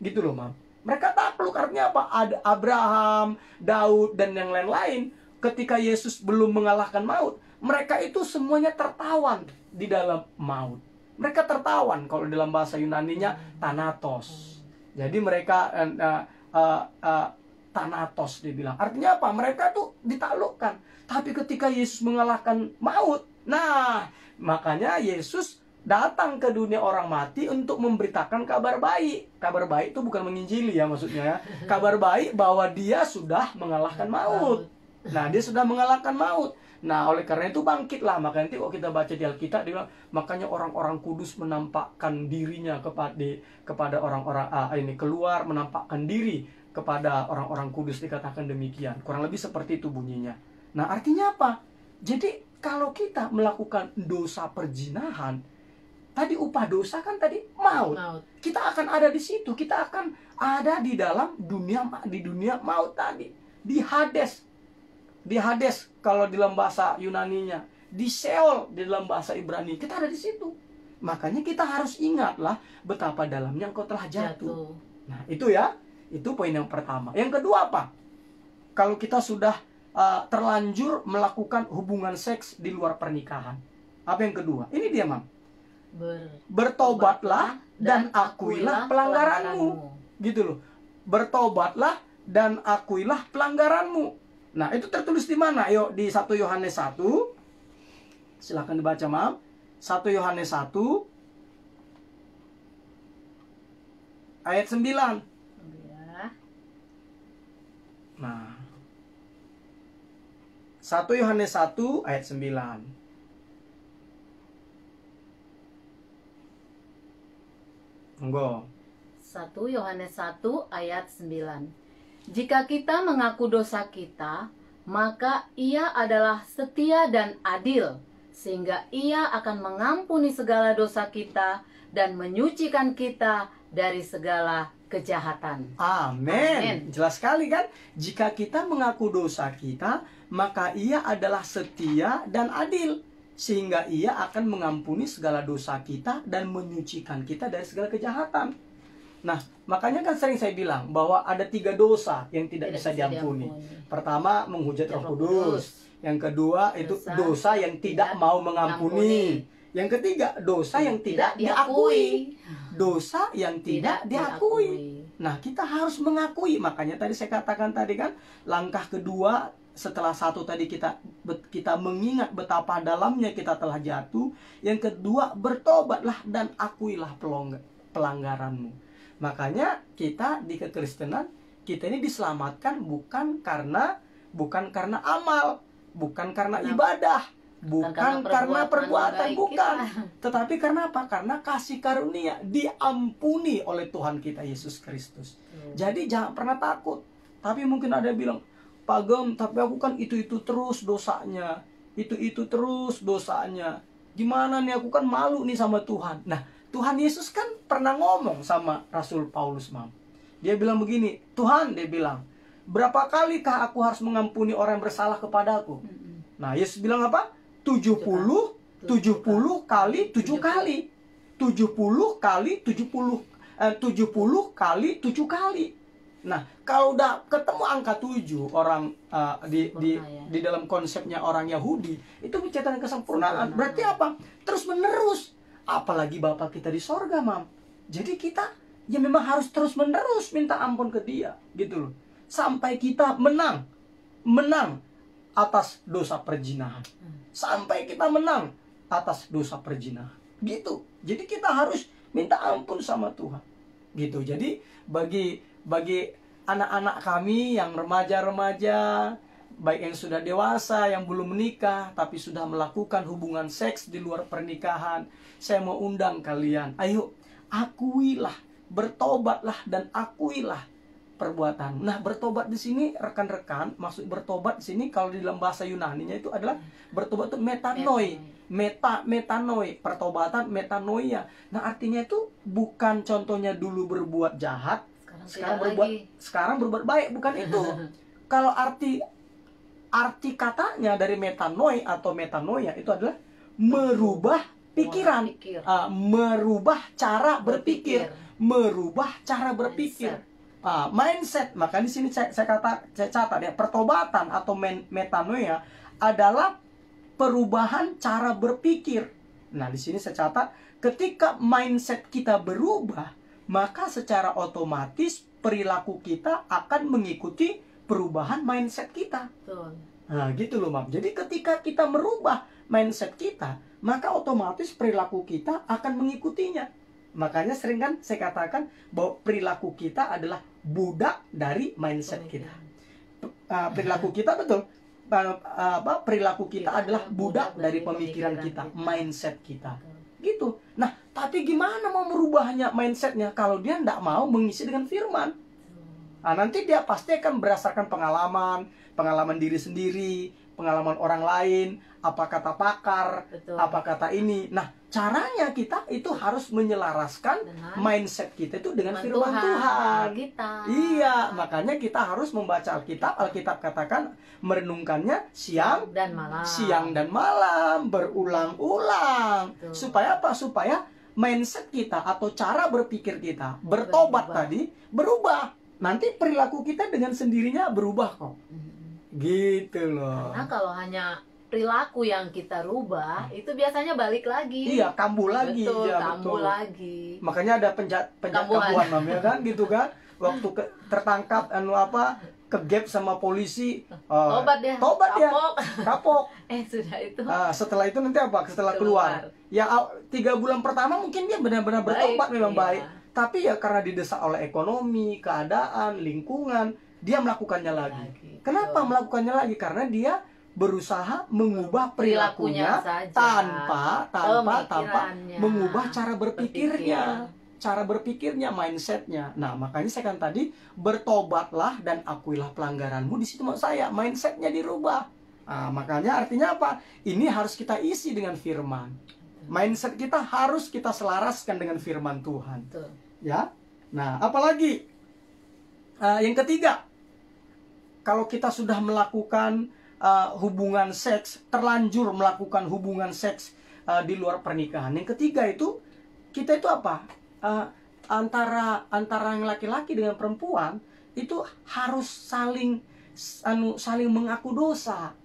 Gitu loh, Mam. Mereka takluk, artinya apa? Ada Abraham, Daud, dan yang lain-lain. Ketika Yesus belum mengalahkan maut, mereka itu semuanya tertawan di dalam maut. Mereka tertawan, kalau dalam bahasa Yunaninya Thanatos. Jadi mereka Thanatos dibilang. Artinya apa? Mereka tuh ditaklukkan. Tapi ketika Yesus mengalahkan maut, nah, makanya Yesus datang ke dunia orang mati untuk memberitakan kabar baik. Kabar baik itu bukan menginjili ya maksudnya. Kabar baik bahwa dia sudah mengalahkan maut. Nah, dia sudah mengalahkan maut. Nah, oleh karena itu bangkitlah. Makanya nanti kalau kita baca di Alkitab, dia bilang, makanya orang-orang kudus menampakkan dirinya kepada orang-orang keluar menampakkan diri kepada orang-orang kudus, dikatakan demikian. Kurang lebih seperti itu bunyinya. Nah, artinya apa? Jadi kalau kita melakukan dosa perzinahan, tadi upah dosa kan tadi maut. Kita akan ada di situ. Kita akan ada di dalam dunia maut tadi, di Hades. Di Hades kalau di dalam bahasa Yunaninya, di Sheol di dalam bahasa Ibrani, kita ada di situ. Makanya kita harus ingatlah betapa dalamnya engkau telah jatuh. Nah, itu ya, itu poin yang pertama. Yang kedua apa? Kalau kita sudah terlanjur melakukan hubungan seks di luar pernikahan, apa yang kedua? Ini dia, Mam. Bertobatlah dan akuilah pelanggaranmu. Gitu loh. Bertobatlah dan akuilah pelanggaranmu. Nah, itu tertulis di mana? Yuk, di 1 Yohanes 1. Silahkan dibaca, Mam. 1 Yohanes 1 ayat 9. Ya. Nah, 1 Yohanes 1 ayat 9. Monggo. 1 Yohanes 1 ayat 9. Jika kita mengaku dosa kita, maka Ia adalah setia dan adil, sehingga Ia akan mengampuni segala dosa kita dan menyucikan kita dari segala kejahatan. Amin. Jelas sekali kan? Jika kita mengaku dosa kita, maka Ia adalah setia dan adil, sehingga Ia akan mengampuni segala dosa kita dan menyucikan kita dari segala kejahatan. Nah, makanya kan sering saya bilang bahwa ada 3 dosa yang tidak bisa diampuni. Pertama, menghujat Roh Kudus. Yang kedua, itu dosa yang tidak mau mengampuni. Yang ketiga, dosa yang tidak diakui. Dosa yang tidak diakui. Nah, kita harus mengakui. Makanya tadi saya katakan tadi kan, langkah kedua setelah 1 tadi kita mengingat betapa dalamnya kita telah jatuh. Yang kedua, bertobatlah dan akuilah pelanggaranmu. Makanya kita di kekristenan, kita ini diselamatkan bukan karena amal, bukan karena ibadah, bukan karena perbuatan, bukan. Tetapi karena apa? Karena kasih karunia, diampuni oleh Tuhan kita Yesus Kristus. Jadi jangan pernah takut. Tapi mungkin ada yang bilang, Pak Gem, tapi aku kan itu terus dosanya. Itu terus dosanya. Gimana nih, aku kan malu nih sama Tuhan. Nah, Tuhan Yesus kan pernah ngomong sama Rasul Paulus, Mam. Dia bilang begini, Tuhan, dia bilang, berapa kalikah aku harus mengampuni orang yang bersalah kepadaku? Nah, Yesus bilang apa? 70 kali 7 kali. 70 kali 7 kali. Nah, kalau udah ketemu angka 7 orang di dalam konsepnya orang Yahudi, itu menceritakan kesempurnaan. Berarti apa? Terus menerus. Apalagi Bapa kita di sorga, Mam. Jadi kita ya memang harus terus menerus minta ampun ke Dia, gitu loh. Sampai kita menang atas dosa perzinahan. Sampai kita menang atas dosa perzinahan. Gitu. Jadi kita harus minta ampun sama Tuhan. Gitu. Jadi bagi anak-anak kami yang remaja-remaja, baik yang sudah dewasa, yang belum menikah, tapi sudah melakukan hubungan seks di luar pernikahan, saya mau undang kalian, ayo akuilah, bertobatlah dan akuilah perbuatan. Nah, bertobat di sini rekan-rekan, maksud bertobat di sini kalau di dalam bahasa Yunaninya itu adalah bertobat itu metanoi. Metanoi, pertobatan metanoia. Nah, artinya itu bukan contohnya dulu berbuat jahat, sekarang berbuat baik, bukan itu. Kalau arti katanya dari metanoi atau metanoia itu adalah merubah pikiran, merubah cara berpikir, mindset. Maka di sini saya catat ya, pertobatan atau metanoia adalah perubahan cara berpikir. Nah, di sini saya catat, ketika mindset kita berubah, maka secara otomatis perilaku kita akan mengikuti perubahan mindset kita. Nah, gitu loh, Mam. Jadi ketika kita merubah mindset kita, maka otomatis perilaku kita akan mengikutinya. Makanya sering kan saya katakan bahwa perilaku kita adalah budak dari mindset kita. Perilaku kita betul. Perilaku kita adalah budak dari pemikiran kita, mindset kita. Gitu. Nah, tapi gimana mau merubahnya mindsetnya kalau dia tidak mau mengisi dengan firman? Nah, nanti dia pasti akan berdasarkan pengalaman diri sendiri, pengalaman orang lain, apa kata pakar, apa kata ini. Nah, caranya kita itu harus menyelaraskan mindset kita itu dengan firman Tuhan. Iya, makanya kita harus membaca Alkitab. Alkitab katakan merenungkannya siang dan malam, berulang-ulang. Supaya apa? Supaya mindset kita atau cara berpikir kita, bertobat tadi, berubah. Nanti perilaku kita dengan sendirinya berubah kok. Gitu loh. Karena kalau hanya perilaku yang kita rubah, itu biasanya balik lagi. Iya, kambuh lagi. Betul, ya, kambuh betul. lagi. Makanya ada penjat kambuhan, Mam, ya kan, gitu kan. Waktu tertangkap kegap sama polisi, Tobat dia. tobat dia, Kapok. kapok. Sudah itu. Setelah itu nanti apa? Setelah keluar, ya 3 bulan pertama mungkin dia benar-benar bertobat, memang iya. baik. Tapi ya karena didesak oleh ekonomi, keadaan, lingkungan, dia melakukannya lagi. Kenapa melakukannya lagi? Karena dia berusaha mengubah perilakunya saja, tanpa pemikirannya, mengubah cara berpikirnya, mindsetnya. Nah, makanya saya kan tadi, bertobatlah dan akuilah pelanggaranmu. Di situ maksud saya, mindsetnya dirubah. Nah, makanya artinya apa? Ini harus kita isi dengan firman. Mindset kita harus kita selaraskan dengan firman Tuhan. Betul. Ya. Nah, apalagi yang ketiga, kalau kita sudah melakukan hubungan seks, terlanjur melakukan hubungan seks di luar pernikahan. Yang ketiga itu, kita itu apa? Antara yang laki-laki dengan perempuan itu harus saling mengaku dosa.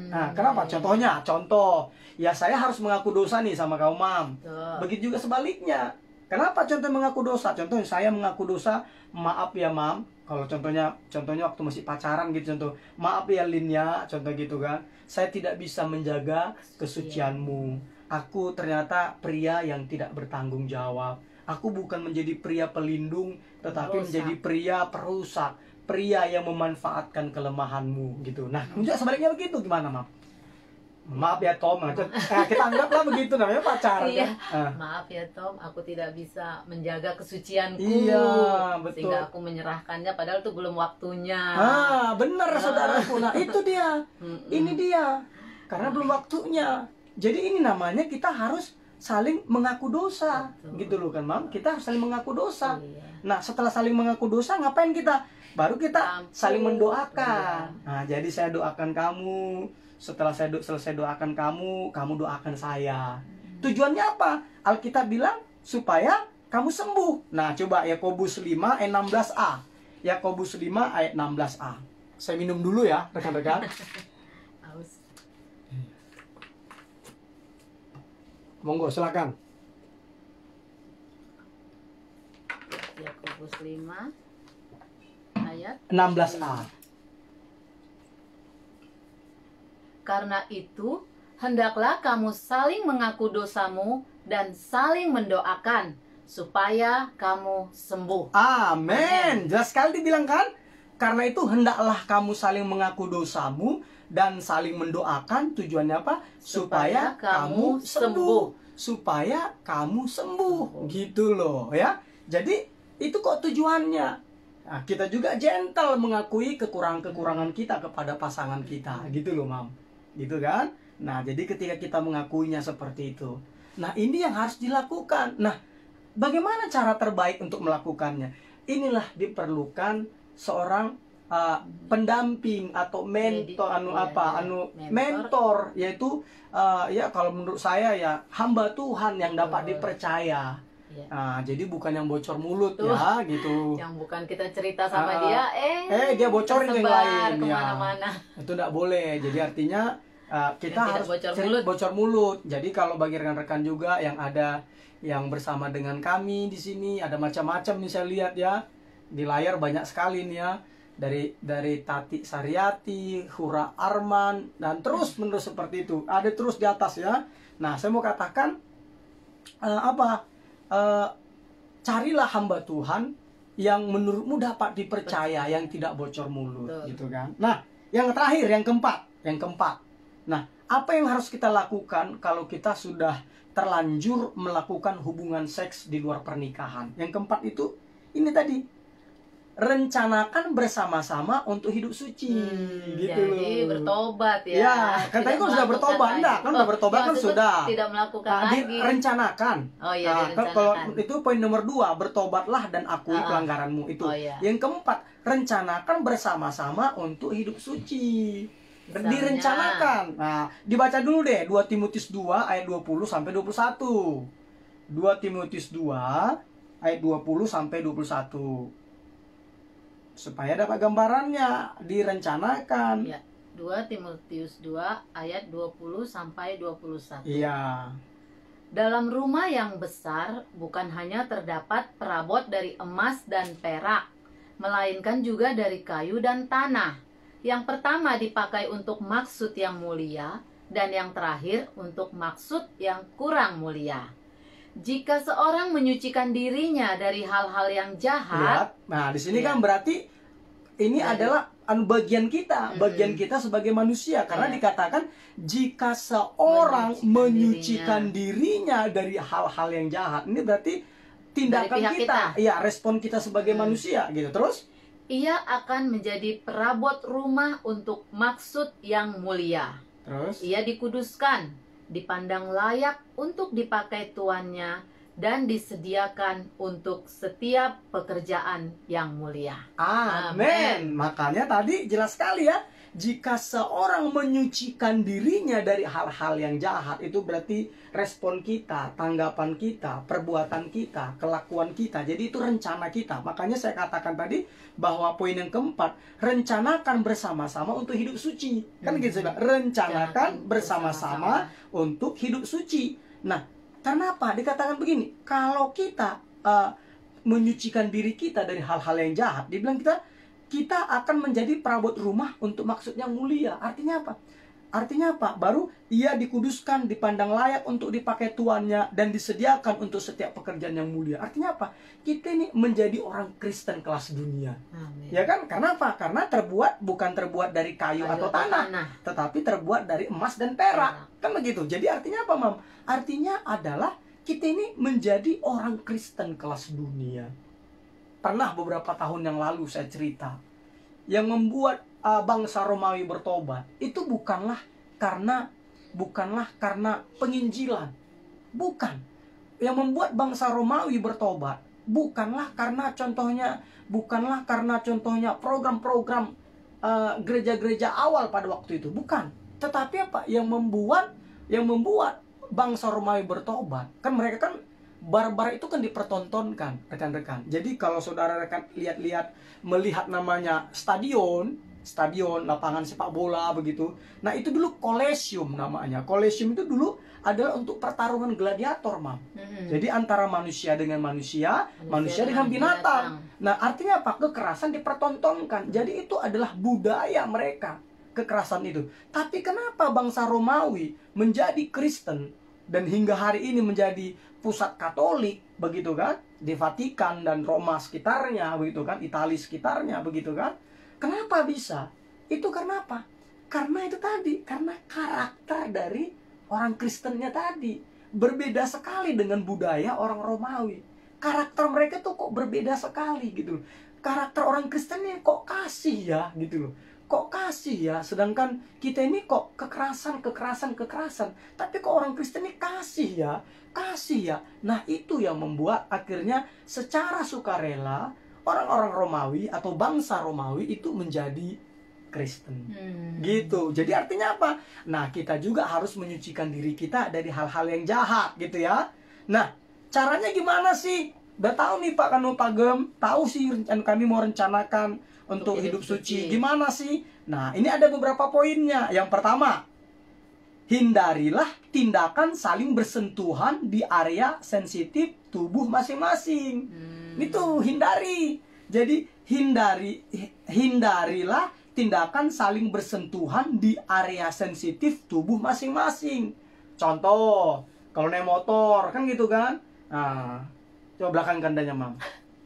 Nah, kenapa? Contoh, ya saya harus mengaku dosa nih sama kaum mam. Begitu juga sebaliknya. Kenapa contoh mengaku dosa? Contohnya saya mengaku dosa, maaf ya mam. Kalau contohnya waktu masih pacaran gitu, contoh, maaf ya Lin ya, contoh gitu kan. Saya tidak bisa menjaga kesucianmu. Aku ternyata pria yang tidak bertanggung jawab. Aku bukan menjadi pria pelindung, tetapi menjadi pria perusak, pria yang memanfaatkan kelemahanmu gitu. Nah, juga sebaliknya begitu, gimana mam? Maaf ya Tom, kita anggaplah begitu, namanya pacaran. Iya. Kan? Maaf ya Tom, aku tidak bisa menjaga kesucianku. Iya, betul. Sehingga aku menyerahkannya, padahal itu belum waktunya. Benar saudaraku. Nah, itu dia. Ini dia. Karena belum waktunya. Jadi ini namanya kita harus saling mengaku dosa. Betul. Gitu loh kan, Mam. Kita harus saling mengaku dosa. Iya. Nah, setelah saling mengaku dosa, ngapain kita? Baru kita saling mendoakan. Iya. Nah, jadi saya doakan kamu. Setelah saya selesai doakan kamu doakan saya. Tujuannya apa? Alkitab bilang supaya kamu sembuh. Nah, coba Yakobus 5 ayat 16a. Yakobus 5 ayat 16a. Saya minum dulu ya, rekan-rekan. Haus. Monggo, silakan. Yakobus 5 ayat 16a. Karena itu, hendaklah kamu saling mengaku dosamu dan saling mendoakan supaya kamu sembuh. Amin. Jelas sekali dibilang kan? Karena itu hendaklah kamu saling mengaku dosamu dan saling mendoakan. Tujuannya apa? Supaya kamu sembuh. Supaya kamu sembuh. Gitu loh ya. Jadi itu kok tujuannya. Nah, kita juga gentle mengakui kekurangan-kekurangan kita kepada pasangan kita. Gitu loh, Mam. Gitu kan? Nah, jadi ketika kita mengakuinya seperti itu. Nah, ini yang harus dilakukan. Nah, bagaimana cara terbaik untuk melakukannya? Inilah diperlukan seorang pendamping atau mentor, mentor, yaitu ya kalau menurut saya ya hamba Tuhan yang dapat dipercaya. Ya. Nah, jadi bukan yang bocor mulut ya gitu. Yang bukan kita cerita sama dia, dia bocorin yang lain kemana-mana. Ya. Itu tidak boleh. Jadi artinya kita harus bocor mulut. Jadi kalau bagi rekan-rekan juga yang ada yang bersama dengan kami di sini, ada macam-macam nih saya lihat ya. Di layar banyak sekali nih ya. Dari Tati Saryati, Hura Arman, dan terus menerus seperti itu. Ada terus di atas ya. Nah, saya mau katakan carilah hamba Tuhan yang menurutmu dapat dipercaya, yang tidak bocor mulut. Betul. Gitu kan. Nah, yang terakhir, yang keempat. Nah, apa yang harus kita lakukan kalau kita sudah terlanjur melakukan hubungan seks di luar pernikahan? Yang keempat itu, ini tadi, rencanakan bersama-sama untuk hidup suci. Gitu jadi loh. Bertobat ya. Ya, kan tadi kan sudah bertobat, enggak? Kan udah bertobat kan sudah. Tidak melakukan lagi. Direncanakan. Oh iya, direncanakan. Kalau itu poin nomor 2, bertobatlah dan akui pelanggaranmu itu. Oh, iya. Yang keempat, rencanakan bersama-sama untuk hidup suci. Direncanakan. Nah, dibaca dulu deh 2 Timotius 2 ayat 20 sampai 21. 2 Timotius 2 ayat 20 sampai 21. Supaya dapat gambarannya, direncanakan. Ya, 2 Timotius 2 ayat 20 sampai 21. Iya. Dalam rumah yang besar bukan hanya terdapat perabot dari emas dan perak, melainkan juga dari kayu dan tanah. Yang pertama dipakai untuk maksud yang mulia, dan yang terakhir untuk maksud yang kurang mulia. Jika seorang menyucikan dirinya dari hal-hal yang jahat, Lihat. Nah, di sini Iya. kan berarti ini Jadi- adalah bagian kita, bagian kita sebagai manusia, karena Iya. dikatakan jika seorang Menyucikan menyucikan dirinya dari hal-hal yang jahat, ini berarti tindakan pihak kita, kita. ya respon kita sebagai manusia, gitu. Terus, ia akan menjadi perabot rumah untuk maksud yang mulia. terus, Ia dikuduskan, dipandang layak untuk dipakai tuannya, dan disediakan untuk setiap pekerjaan yang mulia. amin. Makanya tadi jelas sekali ya, jika seorang menyucikan dirinya dari hal-hal yang jahat, itu berarti respon kita, tanggapan kita, perbuatan kita, kelakuan kita. Jadi itu rencana kita. Makanya saya katakan tadi bahwa poin yang keempat, rencanakan bersama-sama untuk hidup suci. Kan gitu saya bilang, rencanakan bersama-sama untuk hidup suci. Nah, karena apa? Dikatakan begini, kalau kita menyucikan diri kita dari hal-hal yang jahat, dibilang kita akan menjadi perabot rumah untuk maksud yang mulia. Artinya apa? Artinya apa? Baru ia dikuduskan, dipandang layak untuk dipakai tuannya, dan disediakan untuk setiap pekerjaan yang mulia. Artinya apa? Kita ini menjadi orang Kristen kelas dunia. Amin. Ya kan? Karena apa? Karena bukan terbuat dari kayu atau tanah, tetapi terbuat dari emas dan perak. Kan begitu. Jadi artinya apa, Mam? Artinya adalah kita ini menjadi orang Kristen kelas dunia. Pernah beberapa tahun yang lalu saya cerita, yang membuat bangsa Romawi bertobat itu bukanlah karena penginjilan. Bukan. Yang membuat bangsa Romawi bertobat bukanlah karena contohnya program-program gereja-gereja awal pada waktu itu, bukan. Tetapi apa yang membuat bangsa Romawi bertobat? Kan mereka kan barbar itu kan dipertontonkan, rekan-rekan. Jadi kalau saudara rekan melihat namanya stadion, lapangan sepak bola begitu. Nah, itu dulu kolesium namanya. Kolesium itu dulu adalah untuk pertarungan gladiator, Mam. Jadi antara manusia dengan manusia dengan binatang. Nah, artinya apa? Kekerasan dipertontonkan. Jadi itu adalah budaya mereka, kekerasan itu. Tapi kenapa bangsa Romawi menjadi Kristen dan hingga hari ini menjadi pusat Katolik, begitu kan? Di Vatikan dan Roma sekitarnya, begitu kan? Italia sekitarnya, begitu kan? Kenapa bisa? Itu karena apa? Karena itu tadi, karena karakter dari orang Kristennya tadi berbeda sekali dengan budaya orang Romawi. Karakter mereka tuh kok berbeda sekali gitu. Karakter orang Kristennya kok kasih ya gitu loh. Kok kasih ya, sedangkan kita ini kok kekerasan. Tapi kok orang Kristen ini kasih ya. Nah, itu yang membuat akhirnya secara sukarela orang-orang Romawi atau bangsa Romawi itu menjadi Kristen. Gitu. Jadi artinya apa? Nah, kita juga harus menyucikan diri kita dari hal-hal yang jahat gitu ya. Nah, caranya gimana sih? Udah tahu nih Pak Kanu Pagem, tahu sih kami mau rencanakan untuk hidup suci. Gimana sih? Nah, ini ada beberapa poinnya. Yang pertama, hindarilah tindakan saling bersentuhan di area sensitif tubuh masing-masing. Itu hindari. Jadi hindarilah tindakan saling bersentuhan di area sensitif tubuh masing-masing. Contoh, kalau naik motor kan gitu kan. Nah, coba belakang kandanya, Mam.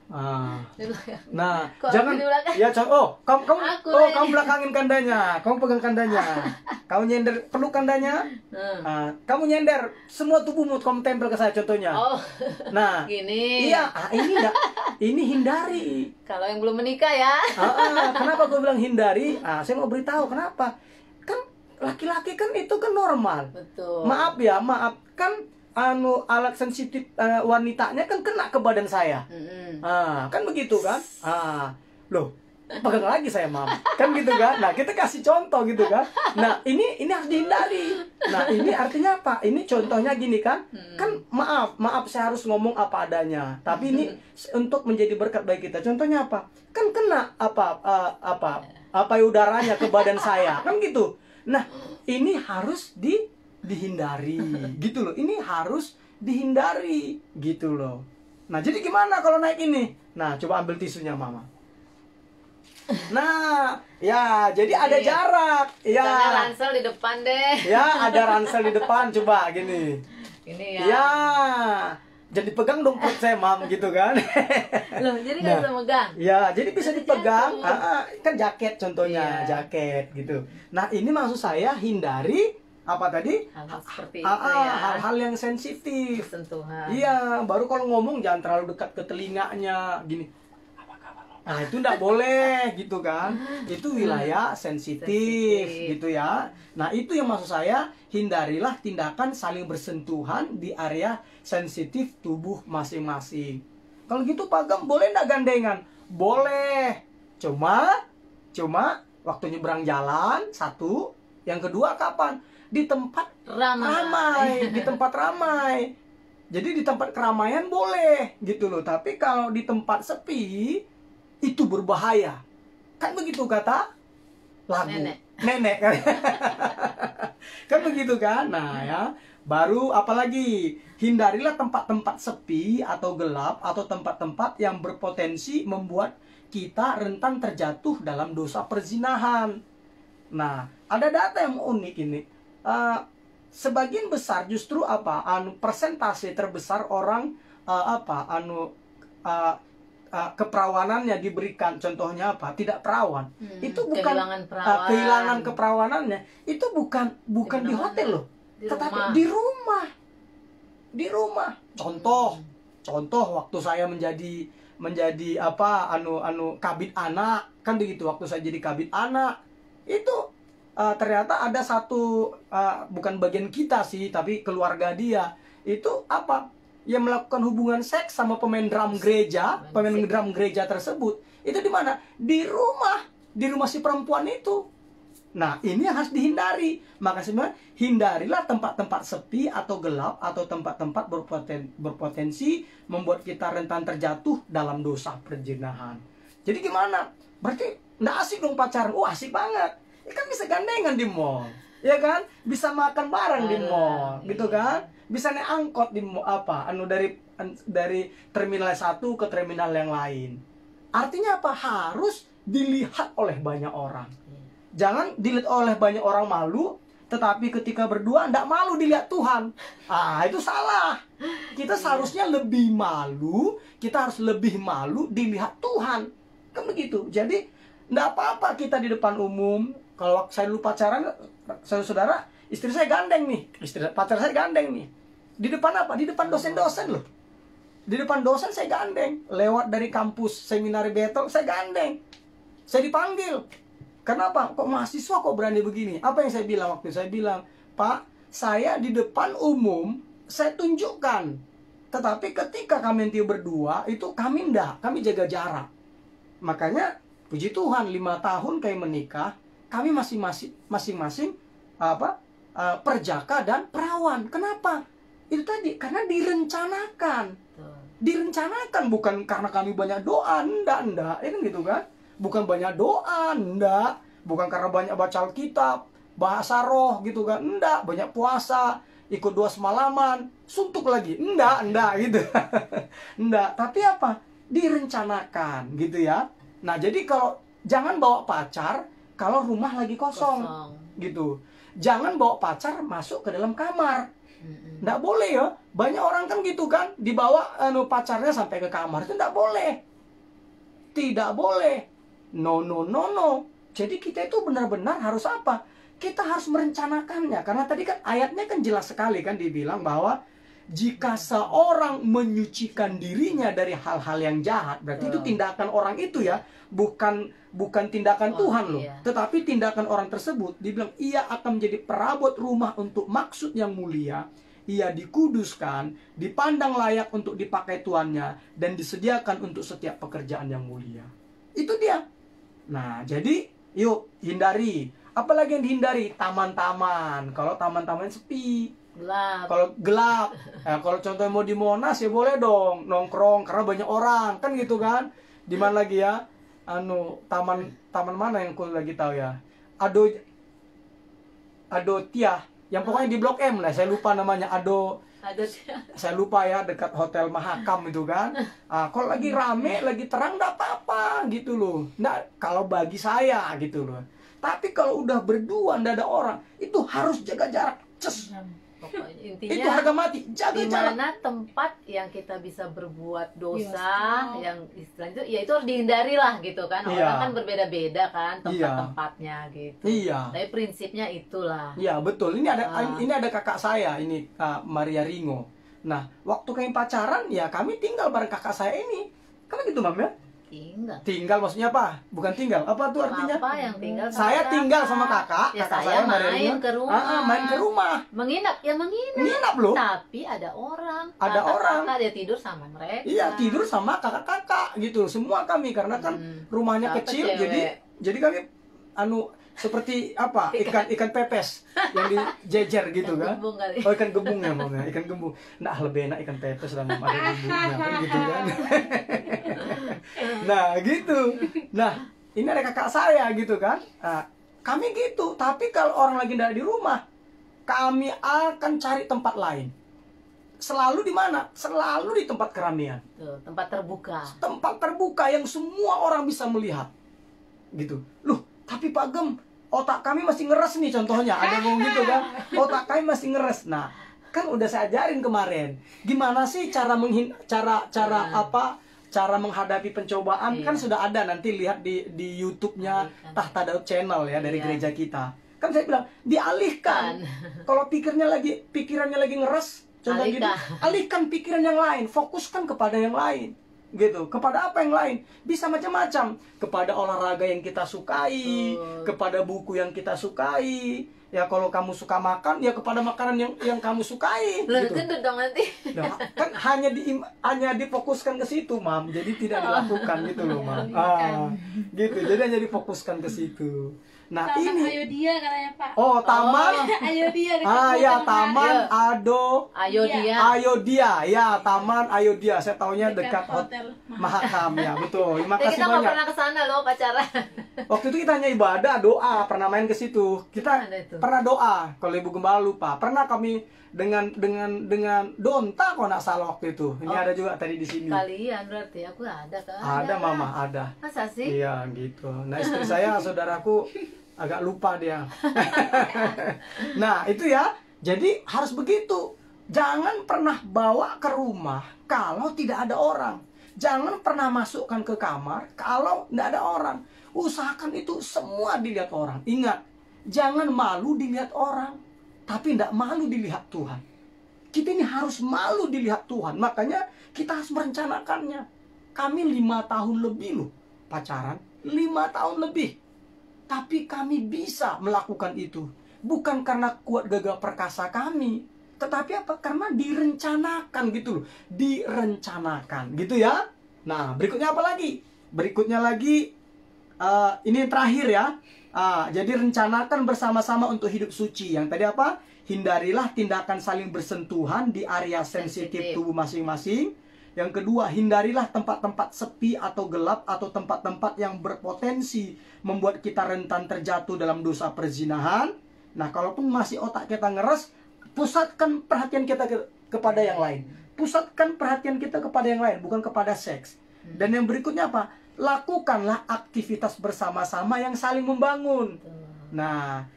Nah, Kok jangan aku di belakang? ya kamu belakangin kandanya, kamu pegang kandanya, kamu nyender, peluk kandanya, kamu nyender semua tubuhmu, kamu tempel ke saya contohnya. Nah, gini. iya, ini hindari. Kalau yang belum menikah ya. Kenapa gue bilang hindari? Saya mau beritahu kenapa. Kan laki-laki kan itu kan normal. Betul. Maaf kan alat sensitif wanitanya kan kena ke badan saya. Kan begitu kan? Loh, pegang lagi saya, Mam. Kan gitu kan? Nah, kita kasih contoh gitu kan. Nah, ini harus dihindari. Nah, ini artinya apa? Ini contohnya gini kan? Kan maaf saya harus ngomong apa adanya. Tapi ini untuk menjadi berkat bagi kita. Contohnya apa? Kan kena udaranya ke badan saya. Kan gitu. Nah, ini harus dihindari gitu loh. Ini harus dihindari gitu loh. Nah, jadi gimana kalau naik ini? Nah, coba ambil tisunya, Mama. Nah, ya jadi ada Iya. jarak. Ya. Misalnya ransel di depan deh. Ya, ada ransel di depan, coba gini. Ini ya. Ya. Jadi pegang dong perut saya, Mam, gitu kan. Loh, jadi nggak Nah. bisa megang. Ya, jadi bisa Nanti dipegang. jatuh. Kan jaket contohnya, Iya. jaket gitu. Nah, ini maksud saya hindari apa tadi? Hal-hal seperti itu ya. Hal-hal yang sensitif. Sentuhan. Iya, baru kalau ngomong jangan terlalu dekat ke telinganya, gini. Apa kabar? Nah, itu enggak boleh gitu kan. Itu wilayah sensitif gitu ya. Nah, itu yang maksud saya, hindarilah tindakan saling bersentuhan di area sensitif tubuh masing-masing. Kalau gitu Pak Gam, boleh enggak gandengan? Boleh. Cuma waktu nyebrang jalan satu, yang kedua kapan? Di tempat ramai, di tempat ramai. Jadi di tempat keramaian boleh gitu loh, tapi kalau di tempat sepi itu berbahaya. Kan begitu kata lagu nenek kan. Kan begitu kan. Nah, ya. Baru apalagi hindarilah tempat-tempat sepi atau gelap atau tempat-tempat yang berpotensi membuat kita rentan terjatuh dalam dosa perzinahan. Nah, ada data yang unik ini. Sebagian besar justru persentase terbesar orang keperawanannya diberikan, contohnya tidak perawan. Itu bukan kehilangan keperawanannya. Itu bukan di hotel loh, tetapi di rumah. Contoh waktu saya menjadi kabit anak, kan begitu. Waktu saya jadi kabit anak itu ternyata ada satu bukan bagian kita sih, tapi keluarga dia itu yang melakukan hubungan seks sama pemain drum gereja tersebut. Itu di mana? Di rumah si perempuan itu. Nah, ini yang harus dihindari. Maka sebenarnya hindarilah tempat-tempat sepi atau gelap atau tempat-tempat berpotensi membuat kita rentan terjatuh dalam dosa perzinahan. Jadi gimana? Berarti nggak asik dong pacaran? Asik banget. Kan bisa gandengan di mall, ya kan? Bisa makan bareng di mall, gitu kan? Bisa naik angkot di dari terminal 1 ke terminal yang lain. Artinya apa? Harus dilihat oleh banyak orang. Jangan dilihat oleh banyak orang malu, tetapi ketika berdua tidak malu dilihat Tuhan. Itu salah. Kita seharusnya lebih malu, kita harus lebih malu dilihat Tuhan. Kan begitu. Jadi tidak apa-apa kita di depan umum. Kalau saya dulu pacaran, saudara, istri saya gandeng nih. Pacar saya gandeng nih. Di depan apa? Di depan dosen-dosen loh. Di depan dosen saya gandeng. Lewat dari kampus seminari Betel, saya gandeng. Saya dipanggil. Kenapa? Kok mahasiswa kok berani begini? Apa yang saya bilang waktu? Saya bilang, Pak, saya di depan umum, saya tunjukkan. Tetapi ketika kami nanti berdua, itu kami jaga jarak. Makanya, puji Tuhan, 5 tahun kami menikah, kami masing-masing perjaka dan perawan. Kenapa? Itu tadi, karena direncanakan. Direncanakan, bukan karena kami banyak doa, enggak, ya kan gitu kan? Bukan banyak doa, enggak. Bukan karena banyak baca Alkitab, bahasa roh gitu kan, enggak. Banyak puasa, ikut 2 semalaman, suntuk lagi, enggak gitu. Enggak, tapi apa? Direncanakan gitu ya. Nah, jadi kalau jangan bawa pacar kalau rumah lagi kosong. Gitu. Jangan bawa pacar masuk ke dalam kamar. Nggak boleh ya. Banyak orang kan gitu kan, dibawa pacarnya sampai ke kamar. Itu nggak boleh. Tidak boleh. No. Jadi kita itu benar-benar harus apa? Kita harus merencanakannya. Karena tadi kan ayatnya kan jelas sekali kan dibilang bahwa jika seorang menyucikan dirinya dari hal-hal yang jahat, berarti itu tindakan orang itu ya, bukan tindakan Tuhan loh, tetapi tindakan orang tersebut. Dibilang ia akan menjadi perabot rumah untuk maksud yang mulia, ia dikuduskan, dipandang layak untuk dipakai tuannya, dan disediakan untuk setiap pekerjaan yang mulia. Itu dia. Nah, jadi yuk hindari. Apalagi yang dihindari? Taman-taman. Kalau taman-taman sepi, gelap. Kalau gelap, kalau contohnya mau di Monas ya boleh dong nongkrong karena banyak orang kan gitu kan. Di mana lagi ya? Taman mana yang aku lagi tahu ya? Adotia, yang pokoknya di Blok M lah, saya lupa namanya. Saya lupa ya, dekat Hotel Mahakam itu kan. Kalau lagi rame, lagi terang, nggak apa-apa. apa gitu loh. Nah, kalau bagi saya gitu loh. Tapi kalau udah berdua nggak ada orang, itu harus jaga jarak. Ces. Pokoknya Itu intinya harga mati, jaga di jarak. mana tempat yang kita bisa berbuat dosa, Iya, yang istilah itu ya itu harus dihindari lah gitu kan. Iya. Orang kan berbeda-beda kan Iya. tempat-tempatnya gitu. Iya. Tapi prinsipnya itulah. Iya betul. Ah. Ini ada kakak saya ini, Maria Ringo. Nah, waktu kami pacaran ya kami tinggal bareng kakak saya ini. Kan gitu Mam ya? Tinggal maksudnya apa? Bukan tinggal. Apa tuh artinya? Apa yang tinggal sama Saya kakak? tinggal sama kakak. Ya, Kakak saya Maria main Ringo. ke rumah. Main ke rumah. Menginap ya menginap. Nginap loh. Tapi ada orang. Ada orang. Kakak dia tidur sama mereka. Iya, tidur sama kakak-kakak gitu. Semua kami karena kan rumahnya Apa kecil cewek? jadi kami seperti apa? Ikan pepes yang dijejer gitu kan. Gembung kali. Oh, ikan gembung ya Mam ya, ikan gembung. Nah, lebih enak ikan pepes lah Mam, ada gembungnya kan gitu kan. Nah, gitu. Nah, ini ada kakak saya gitu kan. Nah, kami gitu, tapi kalau orang lagi tidak di rumah, kami akan cari tempat lain. Selalu di mana? Selalu di tempat keramaian. Tuh, tempat terbuka. Tempat terbuka yang semua orang bisa melihat. Gitu. Loh, tapi Pak Gem, otak kami masih ngeres nih contohnya. Ada yang ngomong gitu kan. Otak kami masih ngeres. Nah, kan udah saya ajarin kemarin. Gimana sih cara cara menghadapi pencobaan. Iya. Kan sudah ada, nanti lihat di YouTube-nya Tahta Daud Channel ya dari Iya. gereja kita. Kan saya bilang dialihkan. Kalau pikirannya lagi ngeres, contoh gitu, alihkan pikiran yang lain, fokuskan kepada yang lain. Gitu. Kepada apa yang lain? Bisa macam-macam. Kepada olahraga yang kita sukai, kepada buku yang kita sukai. Ya kalau kamu suka makan, ya kepada makanan yang kamu sukai. Loh, Gitu. gendut dong nanti. Nah, kan hanya difokuskan ke situ, Mam. Jadi tidak dilakukan gitu loh, Mam. Gitu. Jadi hanya difokuskan ke situ. Nah, Taman ini Ayo Dia katanya Pak. oh, taman. Ayo Dia dekat Ya, Bundaran taman Ayo Iya. dia. Ayo Dia. Ya, taman Ayo Dia. Saya taunya dekat Hotel Mahakam ya, betul. Terima Tapi kasih kita nggak banyak. pernah kesana loh pacaran. Waktu itu kita hanya ibadah, doa, pernah main ke situ. Kita Gimana itu? pernah doa. Kalau Ibu Gembala lupa, pernah kami dengan Donta kalau nggak salah waktu itu. Ini Oh. ada juga tadi di sini. Kalian berarti aku ada kan? Ada Mama, ada. Masa sih? Iya gitu. Nah istri saya, saudaraku agak lupa dia. Nah itu ya. Jadi harus begitu. Jangan pernah bawa ke rumah kalau tidak ada orang. Jangan pernah masukkan ke kamar kalau tidak ada orang. Usahakan itu semua dilihat orang. Ingat, jangan malu dilihat orang, tapi tidak malu dilihat Tuhan. Kita ini harus malu dilihat Tuhan. Makanya kita harus merencanakannya. Kami 5 tahun lebih loh pacaran. 5 tahun lebih. Tapi kami bisa melakukan itu. Bukan karena kuat gagah perkasa kami. Tetapi apa? Karena direncanakan gitu loh. Direncanakan gitu ya. Nah berikutnya apa lagi? Berikutnya lagi ini yang terakhir ya. Jadi rencanakan bersama-sama untuk hidup suci. Yang tadi apa? Hindarilah tindakan saling bersentuhan di area sensitif tubuh masing-masing. Yang kedua, hindarilah tempat-tempat sepi atau gelap atau tempat-tempat yang berpotensi membuat kita rentan terjatuh dalam dosa perzinahan. Nah, kalaupun masih otak kita ngeres, pusatkan perhatian kita kepada yang lain. Pusatkan perhatian kita kepada yang lain, bukan kepada seks. Dan yang berikutnya apa? Lakukanlah aktivitas bersama-sama yang saling membangun. Nah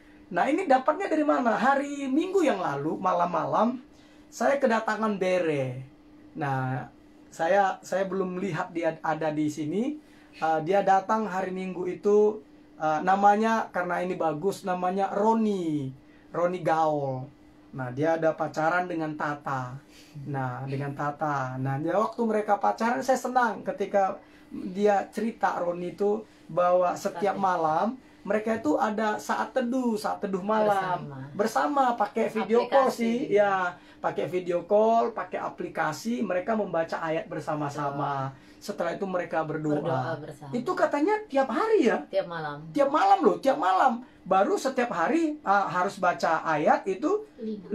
ini dapatnya dari mana? Hari Minggu yang lalu, malam-malam, saya kedatangan Bere. Nah, saya belum lihat dia ada di sini. Dia datang hari Minggu itu, namanya, karena ini bagus, namanya Roni Gaul. Nah, dia ada pacaran dengan Tata. Nah, dia waktu mereka pacaran, saya senang ketika dia cerita, Roni itu, bahwa setiap malam mereka itu ada saat teduh malam bersama pakai video call sih ya, pakai video call, pakai aplikasi, mereka membaca ayat bersama-sama. Setelah itu mereka berdoa bersama. Itu katanya tiap hari ya, Tiap malam loh, tiap malam. Baru setiap hari harus baca ayat itu 5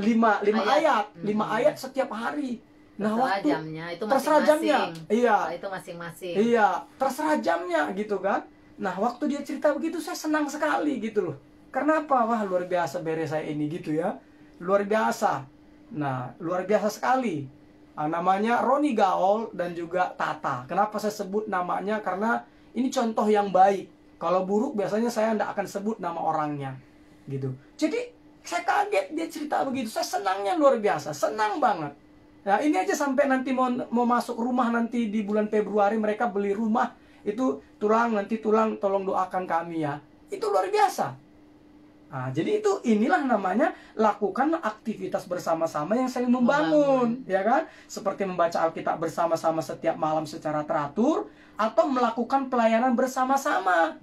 ayat, 5 ayat setiap hari. Nah, waktu jamnya itu terserah jamnya, itu masing-masing. Iya, terserah jamnya gitu kan. Nah, waktu dia cerita begitu, saya senang sekali gitu loh. Karena apa? Wah, luar biasa Bere saya ini gitu ya. Luar biasa. Nah, luar biasa sekali. Namanya Roni Gaul dan juga Tata. Kenapa saya sebut namanya? Karena ini contoh yang baik. Kalau buruk biasanya saya tidak akan sebut nama orangnya, gitu. Jadi saya kaget dia cerita begitu. Saya senangnya luar biasa, senang banget. Nah ini aja sampai nanti mau masuk rumah nanti di bulan Februari, mereka beli rumah itu tulang tolong doakan kami ya. Itu luar biasa. Nah, jadi inilah namanya lakukan aktivitas bersama-sama yang saling membangun, ya kan? Seperti membaca Alkitab bersama-sama setiap malam secara teratur, atau melakukan pelayanan bersama-sama.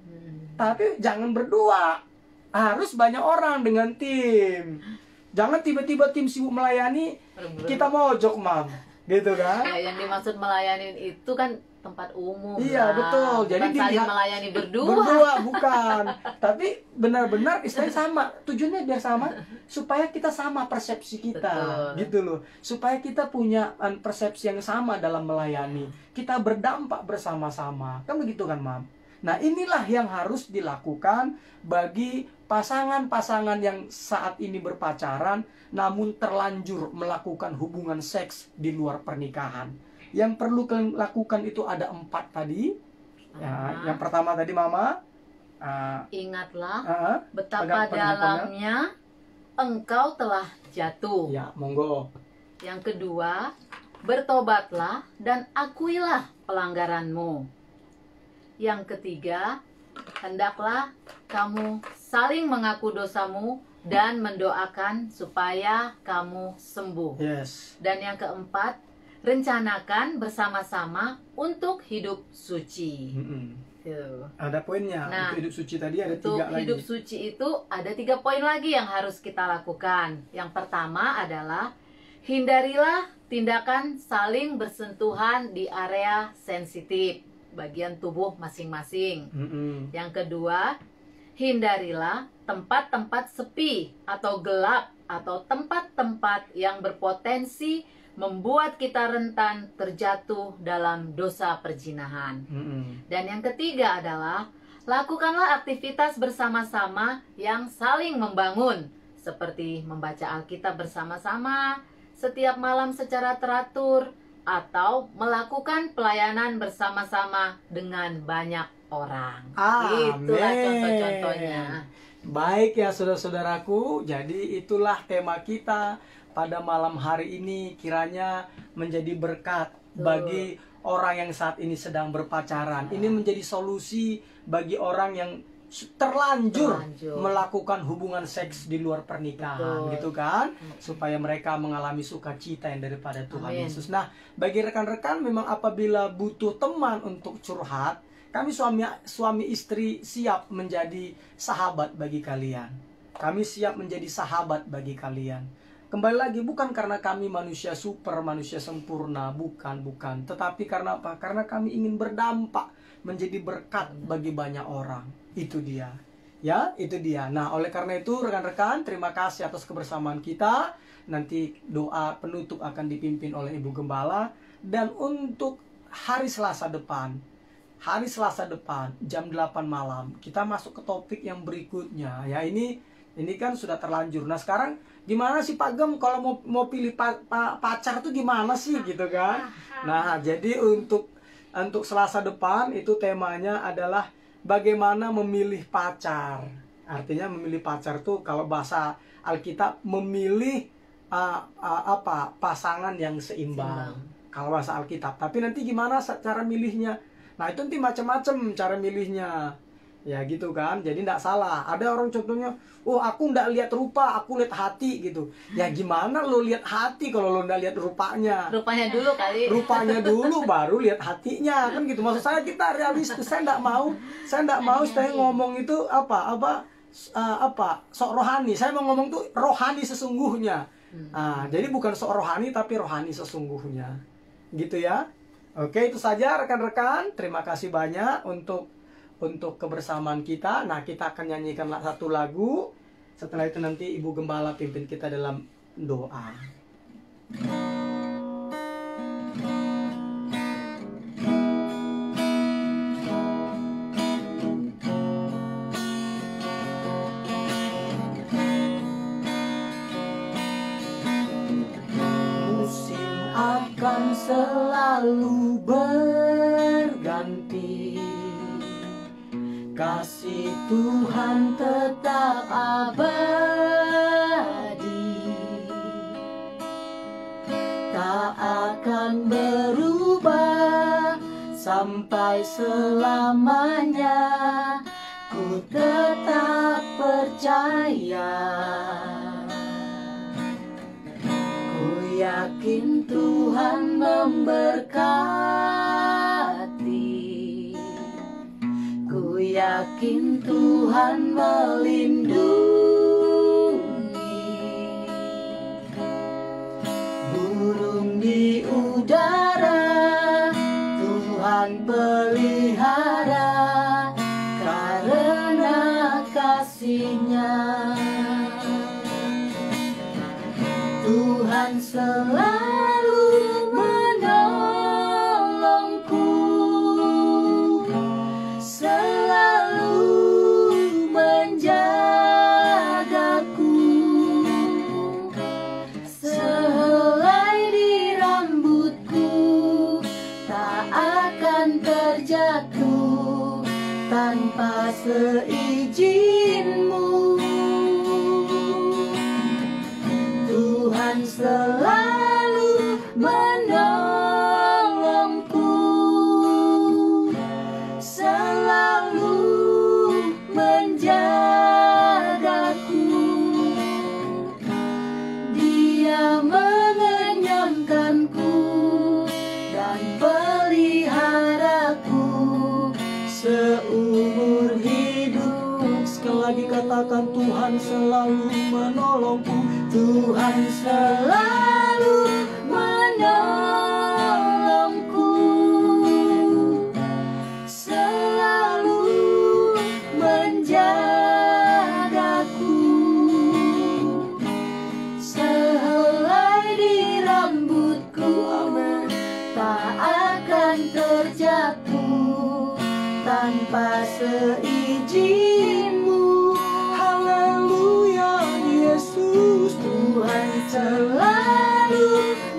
Tapi jangan berdua, harus banyak orang dengan tim. Jangan tiba-tiba tim sibuk melayani, kita mojok, Mam, gitu kan? Ya, yang dimaksud melayani itu kan tempat umum. Iya, betul. Jadi bukan saling dilihat melayani berdua. Berdua bukan. Tapi benar-benar istilahnya sama. Tujuannya biar sama supaya kita sama persepsi kita. Betul. Gitu loh. Supaya kita punya persepsi yang sama dalam melayani. Kita berdampak bersama-sama. Kan begitu kan, Mam? Nah, inilah yang harus dilakukan bagi pasangan-pasangan yang saat ini berpacaran namun terlanjur melakukan hubungan seks di luar pernikahan. Yang perlu kalian lakukan itu ada 4 tadi. Ya, yang pertama tadi, Mama. Ingatlah pegang betapa dalamnya engkau telah jatuh. Ya, monggo. Yang kedua, bertobatlah dan akuilah pelanggaranmu. Yang ketiga, hendaklah kamu saling mengaku dosamu dan mendoakan supaya kamu sembuh. Yes. Dan yang keempat, rencanakan bersama-sama untuk hidup suci. Tuh. Ada poinnya. Nah, untuk hidup suci tadi ada 3 Untuk lagi. hidup suci itu ada 3 poin lagi yang harus kita lakukan. Yang pertama adalah hindarilah tindakan saling bersentuhan di area sensitif, bagian tubuh masing-masing. Yang kedua, hindarilah tempat-tempat sepi atau gelap atau tempat-tempat yang berpotensi membuat kita rentan terjatuh dalam dosa perzinahan. Dan yang ketiga adalah lakukanlah aktivitas bersama-sama yang saling membangun, seperti membaca Alkitab bersama-sama setiap malam secara teratur, atau melakukan pelayanan bersama-sama dengan banyak orang. Itulah contoh-contohnya. Baik ya saudara-saudaraku, jadi itulah tema kita pada malam hari ini, kiranya menjadi berkat bagi orang yang saat ini sedang berpacaran. Ini menjadi solusi bagi orang yang terlanjur melakukan hubungan seks di luar pernikahan. Gitu kan? Supaya mereka mengalami sukacita yang daripada Tuhan Yesus. Nah, bagi rekan-rekan memang apabila butuh teman untuk curhat, kami suami istri siap menjadi sahabat bagi kalian. Kami siap menjadi sahabat bagi kalian. Kembali lagi, bukan karena kami manusia super, manusia sempurna, bukan. Tetapi karena apa? Karena kami ingin berdampak, menjadi berkat bagi banyak orang. Itu dia. Ya, itu dia. Nah, oleh karena itu rekan-rekan, terima kasih atas kebersamaan kita. Nanti doa penutup akan dipimpin oleh Ibu Gembala. Dan untuk hari Selasa depan, jam 8 malam, kita masuk ke topik yang berikutnya. Ya, ini kan sudah terlanjur. Nah, sekarang gimana sih Pak Gem kalau mau pilih pacar tuh gimana sih gitu kan? Nah, jadi untuk Selasa depan itu temanya adalah bagaimana memilih pacar. Artinya memilih pacar tuh kalau bahasa Alkitab memilih pasangan yang seimbang. Kalau bahasa Alkitab. Tapi nanti gimana cara milihnya? Nah, itu nanti macam-macam cara milihnya. Ya gitu kan, jadi tidak salah. Ada orang contohnya, oh aku tidak lihat rupa, aku lihat hati gitu. Ya gimana lo lihat hati kalau lo tidak lihat rupanya? Rupanya dulu kali. Rupanya dulu baru lihat hatinya, kan gitu. Maksud saya kita realistis. Saya tidak mau saya ngomong itu sok rohani. Saya mau ngomong tuh rohani sesungguhnya. Jadi bukan sok rohani tapi rohani sesungguhnya. Gitu ya. Oke, itu saja rekan-rekan. Terima kasih banyak untuk kebersamaan kita. Nah, kita akan nyanyikan satu lagu. Setelah itu nanti Ibu Gembala pimpin kita dalam doa. Musim akan selalu berganti, Kasih Tuhan tetap abadi, tak akan berubah sampai selamanya. Ku tetap percaya, ku yakin Tuhan memberkati, ku yakin Tuhan melindungi. Burung di udara Tuhan pelihara karena kasih-Nya. Tuhan selalu menolongku, selalu menjagaku. Sehelai di rambutku tak akan terjatuh tanpa seizin-Mu. Tuhan selalu menolongku, selalu menjagaku. Dia mengenyangkanku dan peliharaku seumur hidup. Sekali lagi katakan, Tuhan selalu menolongku. Tuhan selalu menolongku, selalu menjagaku. Sehelai di rambutku tak akan terjatuh tanpa seizin-Mu. Haleluya, Yesus. Tuhan selalu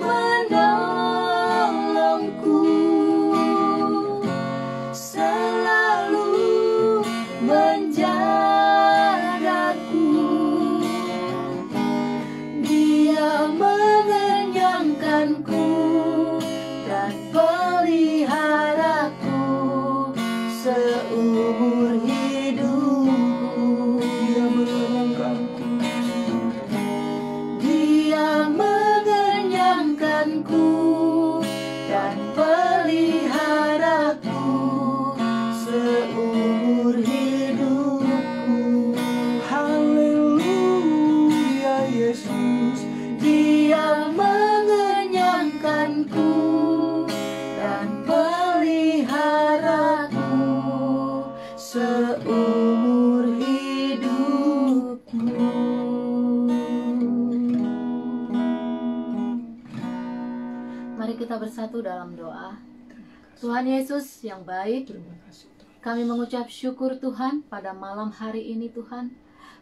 menolongku, selalu menjagaku. Dia mengenyangkanku dan peliharaku seumur hidupku. Dia mengenyangkanku, Dia mengenyangkanku dan peliharaku seumur hidupku. haleluya, Yesus. Dia mengenyangkanku dan peliharaku seumur hidupku. Mari kita bersatu dalam doa. Tuhan Yesus yang baik, Terima kasih, Tuhan. kami mengucap syukur Tuhan pada malam hari ini Tuhan,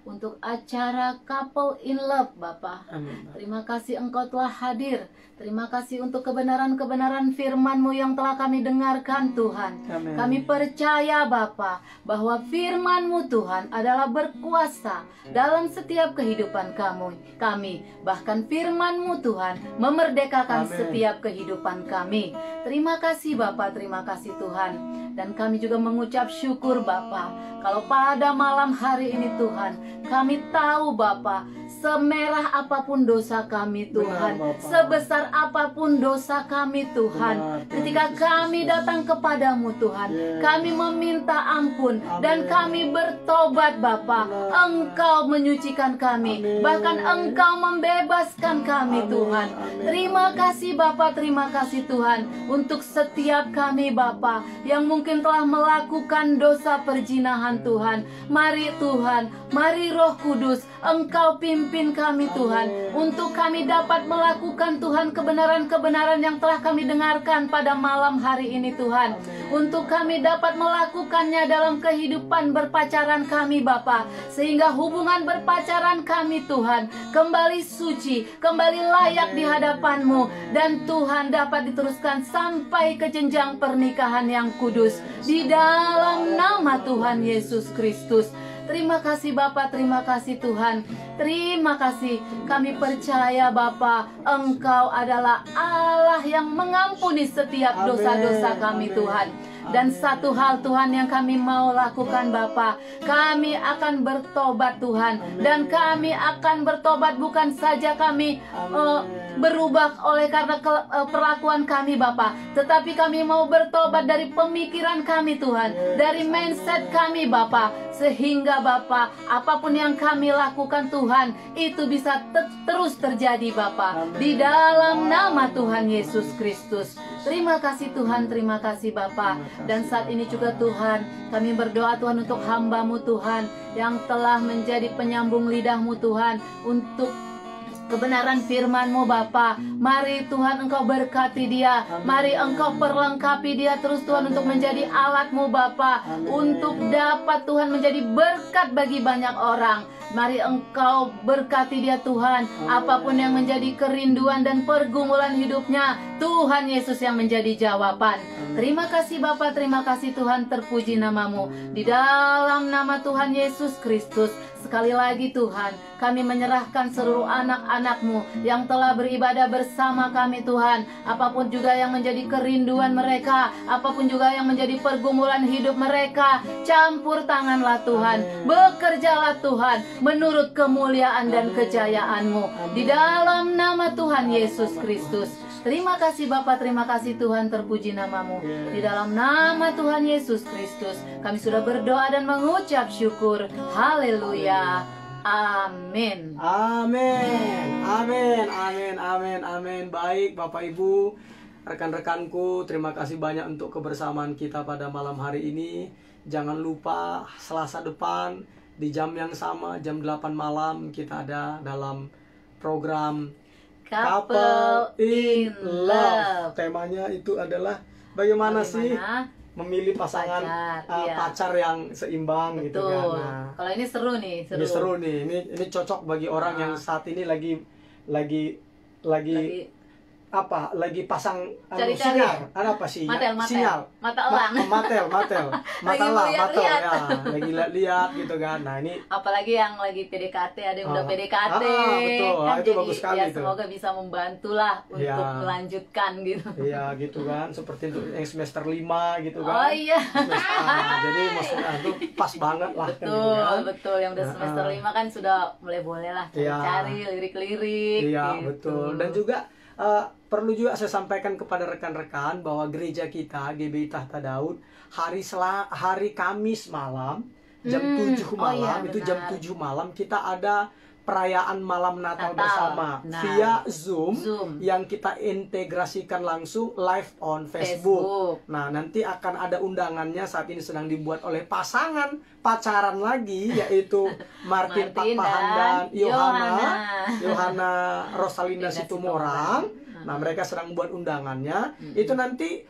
untuk acara Couple in Love Bapa. Amin. Terima kasih Engkau telah hadir. Terima kasih untuk kebenaran-kebenaran firman-Mu yang telah kami dengarkan Tuhan. Amin. Kami percaya Bapa bahwa firman-Mu Tuhan adalah berkuasa dalam setiap kehidupan kami. Bahkan firman-Mu Tuhan memerdekakan Amin. setiap kehidupan kami. Terima kasih Bapa, terima kasih Tuhan. Dan kami juga mengucap syukur Bapa, kalau pada malam hari ini Tuhan, kami tahu Bapa, semerah apapun dosa kami Tuhan, Benar, Bapa. sebesar apapun dosa kami Tuhan, Benar, Tuhan ketika Yesus kami Kristus. datang kepadamu Tuhan, Yes. kami meminta ampun Amin. dan kami bertobat Bapa. Benar. Engkau menyucikan kami, Amin. bahkan Engkau membebaskan kami Amin. Tuhan. Amin. Terima kasih Bapa, terima kasih Tuhan untuk setiap kami Bapa yang mungkin telah melakukan dosa perzinahan Tuhan. Mari Tuhan, mari Roh Kudus, Engkau pimpin kami Tuhan, untuk kami dapat melakukan Tuhan kebenaran-kebenaran yang telah kami dengarkan pada malam hari ini Tuhan. Untuk kami dapat melakukannya dalam kehidupan berpacaran kami Bapa, sehingga hubungan berpacaran kami Tuhan kembali suci, kembali layak di hadapan-Mu, dan Tuhan dapat diteruskan sampai ke jenjang pernikahan yang kudus. Di dalam nama nama Tuhan Yesus Kristus. Terima kasih Bapa, terima kasih Tuhan. Terima kasih, kami percaya Bapa, Engkau adalah Allah yang mengampuni setiap dosa-dosa kami Tuhan. Dan satu hal Tuhan yang kami mau lakukan Bapa, kami akan bertobat Tuhan. Dan kami akan bertobat bukan saja kami berubah oleh karena perlakuan kami Bapa, tetapi kami mau bertobat dari pemikiran kami Tuhan, dari mindset kami Bapa, sehingga Bapa, apapun yang kami lakukan Tuhan, itu bisa terus terjadi Bapa, di dalam nama Tuhan Yesus Kristus. Terima kasih Tuhan, terima kasih Bapa. Dan saat ini juga Tuhan, kami berdoa Tuhan untuk hamba-Mu Tuhan, yang telah menjadi penyambung lidah-Mu Tuhan, untuk kebenaran firman-Mu Bapa. Mari Tuhan Engkau berkati dia, mari Engkau perlengkapi dia terus Tuhan, untuk menjadi alat-Mu Bapa, untuk dapat Tuhan menjadi berkat bagi banyak orang. Mari Engkau berkati dia Tuhan, apapun yang menjadi kerinduan dan pergumulan hidupnya, Tuhan Yesus yang menjadi jawaban. Terima kasih Bapa, terima kasih Tuhan, terpuji nama-Mu. Di dalam nama Tuhan Yesus Kristus, sekali lagi Tuhan, kami menyerahkan seluruh anak-anak-Mu yang telah beribadah bersama kami Tuhan. Apapun juga yang menjadi kerinduan mereka, apapun juga yang menjadi pergumulan hidup mereka, campur tanganlah Tuhan, bekerjalah Tuhan, menurut kemuliaan dan kejayaan-Mu. Di dalam nama Tuhan Yesus Kristus. Terima kasih Bapa, terima kasih Tuhan, terpuji nama-Mu. Di dalam nama Tuhan Yesus Kristus, kami sudah berdoa dan mengucap syukur. Haleluya. Amin. Amin. Amin. Amin. Amin. Amin. Baik Bapak Ibu, rekan-rekanku, terima kasih banyak untuk kebersamaan kita pada malam hari ini. Jangan lupa Selasa depan di jam yang sama, jam 8 malam, kita ada dalam program Couple in Love. Temanya itu adalah bagaimana sih memilih pasangan pacar yang seimbang. Betul. Gitu kan. Nah, kalau ini seru nih, ini seru nih. Ini cocok bagi orang yang saat ini lagi apa? Lagi pasang cari-cari sinyal. Apa sih? Sinyal. Mata elang. Matel ya. Lagi lihat gitu kan. Nah, ini apalagi yang lagi PDKT, ada yang udah PDKT. Betul. Kan, itu bagus sekali ya, itu. semoga bisa membantulah untuk melanjutkan gitu. Iya, gitu kan. Seperti untuk yang semester 5 gitu kan. Oh iya. Jadi maksudnya itu pas banget lah. Betul, kan, gitu kan. betul. Yang udah semester 5 kan sudah mulai boleh lah cari lirik-lirik. Iya, gitu. betul. Dan juga perlu juga saya sampaikan kepada rekan-rekan bahwa gereja kita GBI Tahta Daud hari Kamis malam jam 7 malam, itu jam 7 malam kita ada perayaan malam Natal bersama via Zoom yang kita integrasikan langsung live on Facebook. Nah, nanti akan ada undangannya, saat ini sedang dibuat oleh pasangan pacaran lagi, yaitu Martin Patpahan dan Yohana Rosalinda Situmorang. Nah, mereka sedang buat undangannya. Itu nanti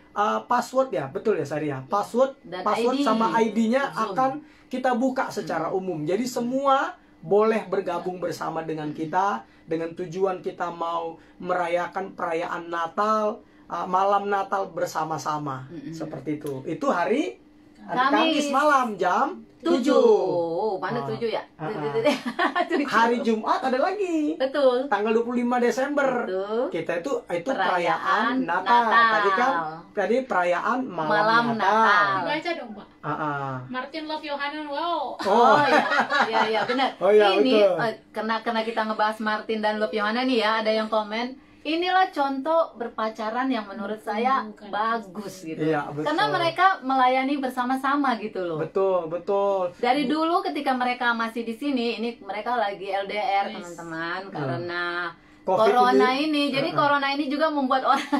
password ya, betul ya Sari ya? Password ID. Sama ID-nya akan kita buka secara umum. Jadi semua boleh bergabung bersama dengan kita, dengan tujuan kita mau merayakan perayaan Natal, malam Natal bersama-sama. Seperti itu. Itu hari Kamis malam jam 7. Mana 7 ya? Hari Jumat ada lagi. Betul. Tanggal 25 Desember. Betul. Kita itu perayaan Natal. Tadi perayaan malam Natal. Baca dong, Pak. Martin Love Yohana, wow. Oh iya benar. Oh, iya, ini karena kita ngebahas Martin dan Love Yohana nih ya, ada yang komen, inilah contoh berpacaran yang menurut saya bagus gitu. Iya, betul. Karena mereka melayani bersama-sama gitu loh. Betul. Dari dulu ketika mereka masih di sini, ini mereka lagi LDR teman-teman, karena Corona ini. Jadi Corona ini juga membuat orang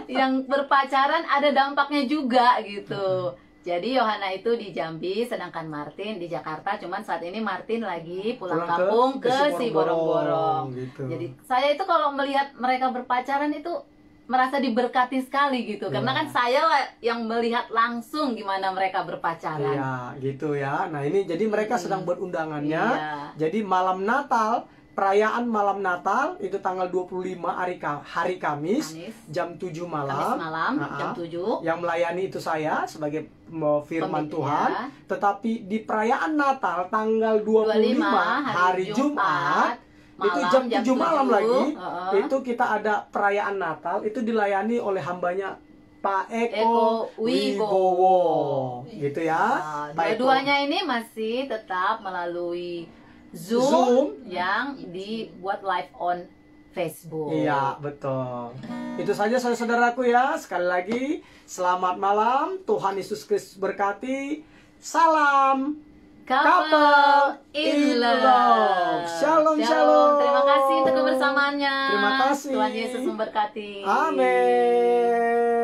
yang berpacaran ada dampaknya juga gitu. Jadi Yohana itu di Jambi, sedangkan Martin di Jakarta. Cuman saat ini Martin lagi pulang kampung ke Siborong. Gitu. Jadi saya itu kalau melihat mereka berpacaran itu merasa diberkati sekali gitu. Karena kan saya lah yang melihat langsung gimana mereka berpacaran. Iya, gitu ya. Nah, ini jadi mereka sedang buat undangannya. Jadi malam Natal perayaan malam Natal itu tanggal 25 hari Kamis, jam 7 malam. Kamis malam jam 7. Yang melayani itu saya sebagai firman Pemimpin, Tuhan. ya. Tetapi di perayaan Natal tanggal 25 hari Jumat itu jam 7 malam lagi. Itu kita ada perayaan Natal, itu dilayani oleh hambanya Pak Eko Wibowo, gitu ya. Dua-duanya ini masih tetap melalui Zoom yang dibuat live on Facebook. Iya, betul. Itu saja saudaraku ya. Sekali lagi, selamat malam. Tuhan Yesus Kristus berkati. Salam Couple in Love. Shalom, shalom. Terima kasih untuk kebersamaannya. Terima kasih. Tuhan Yesus memberkati. Amin.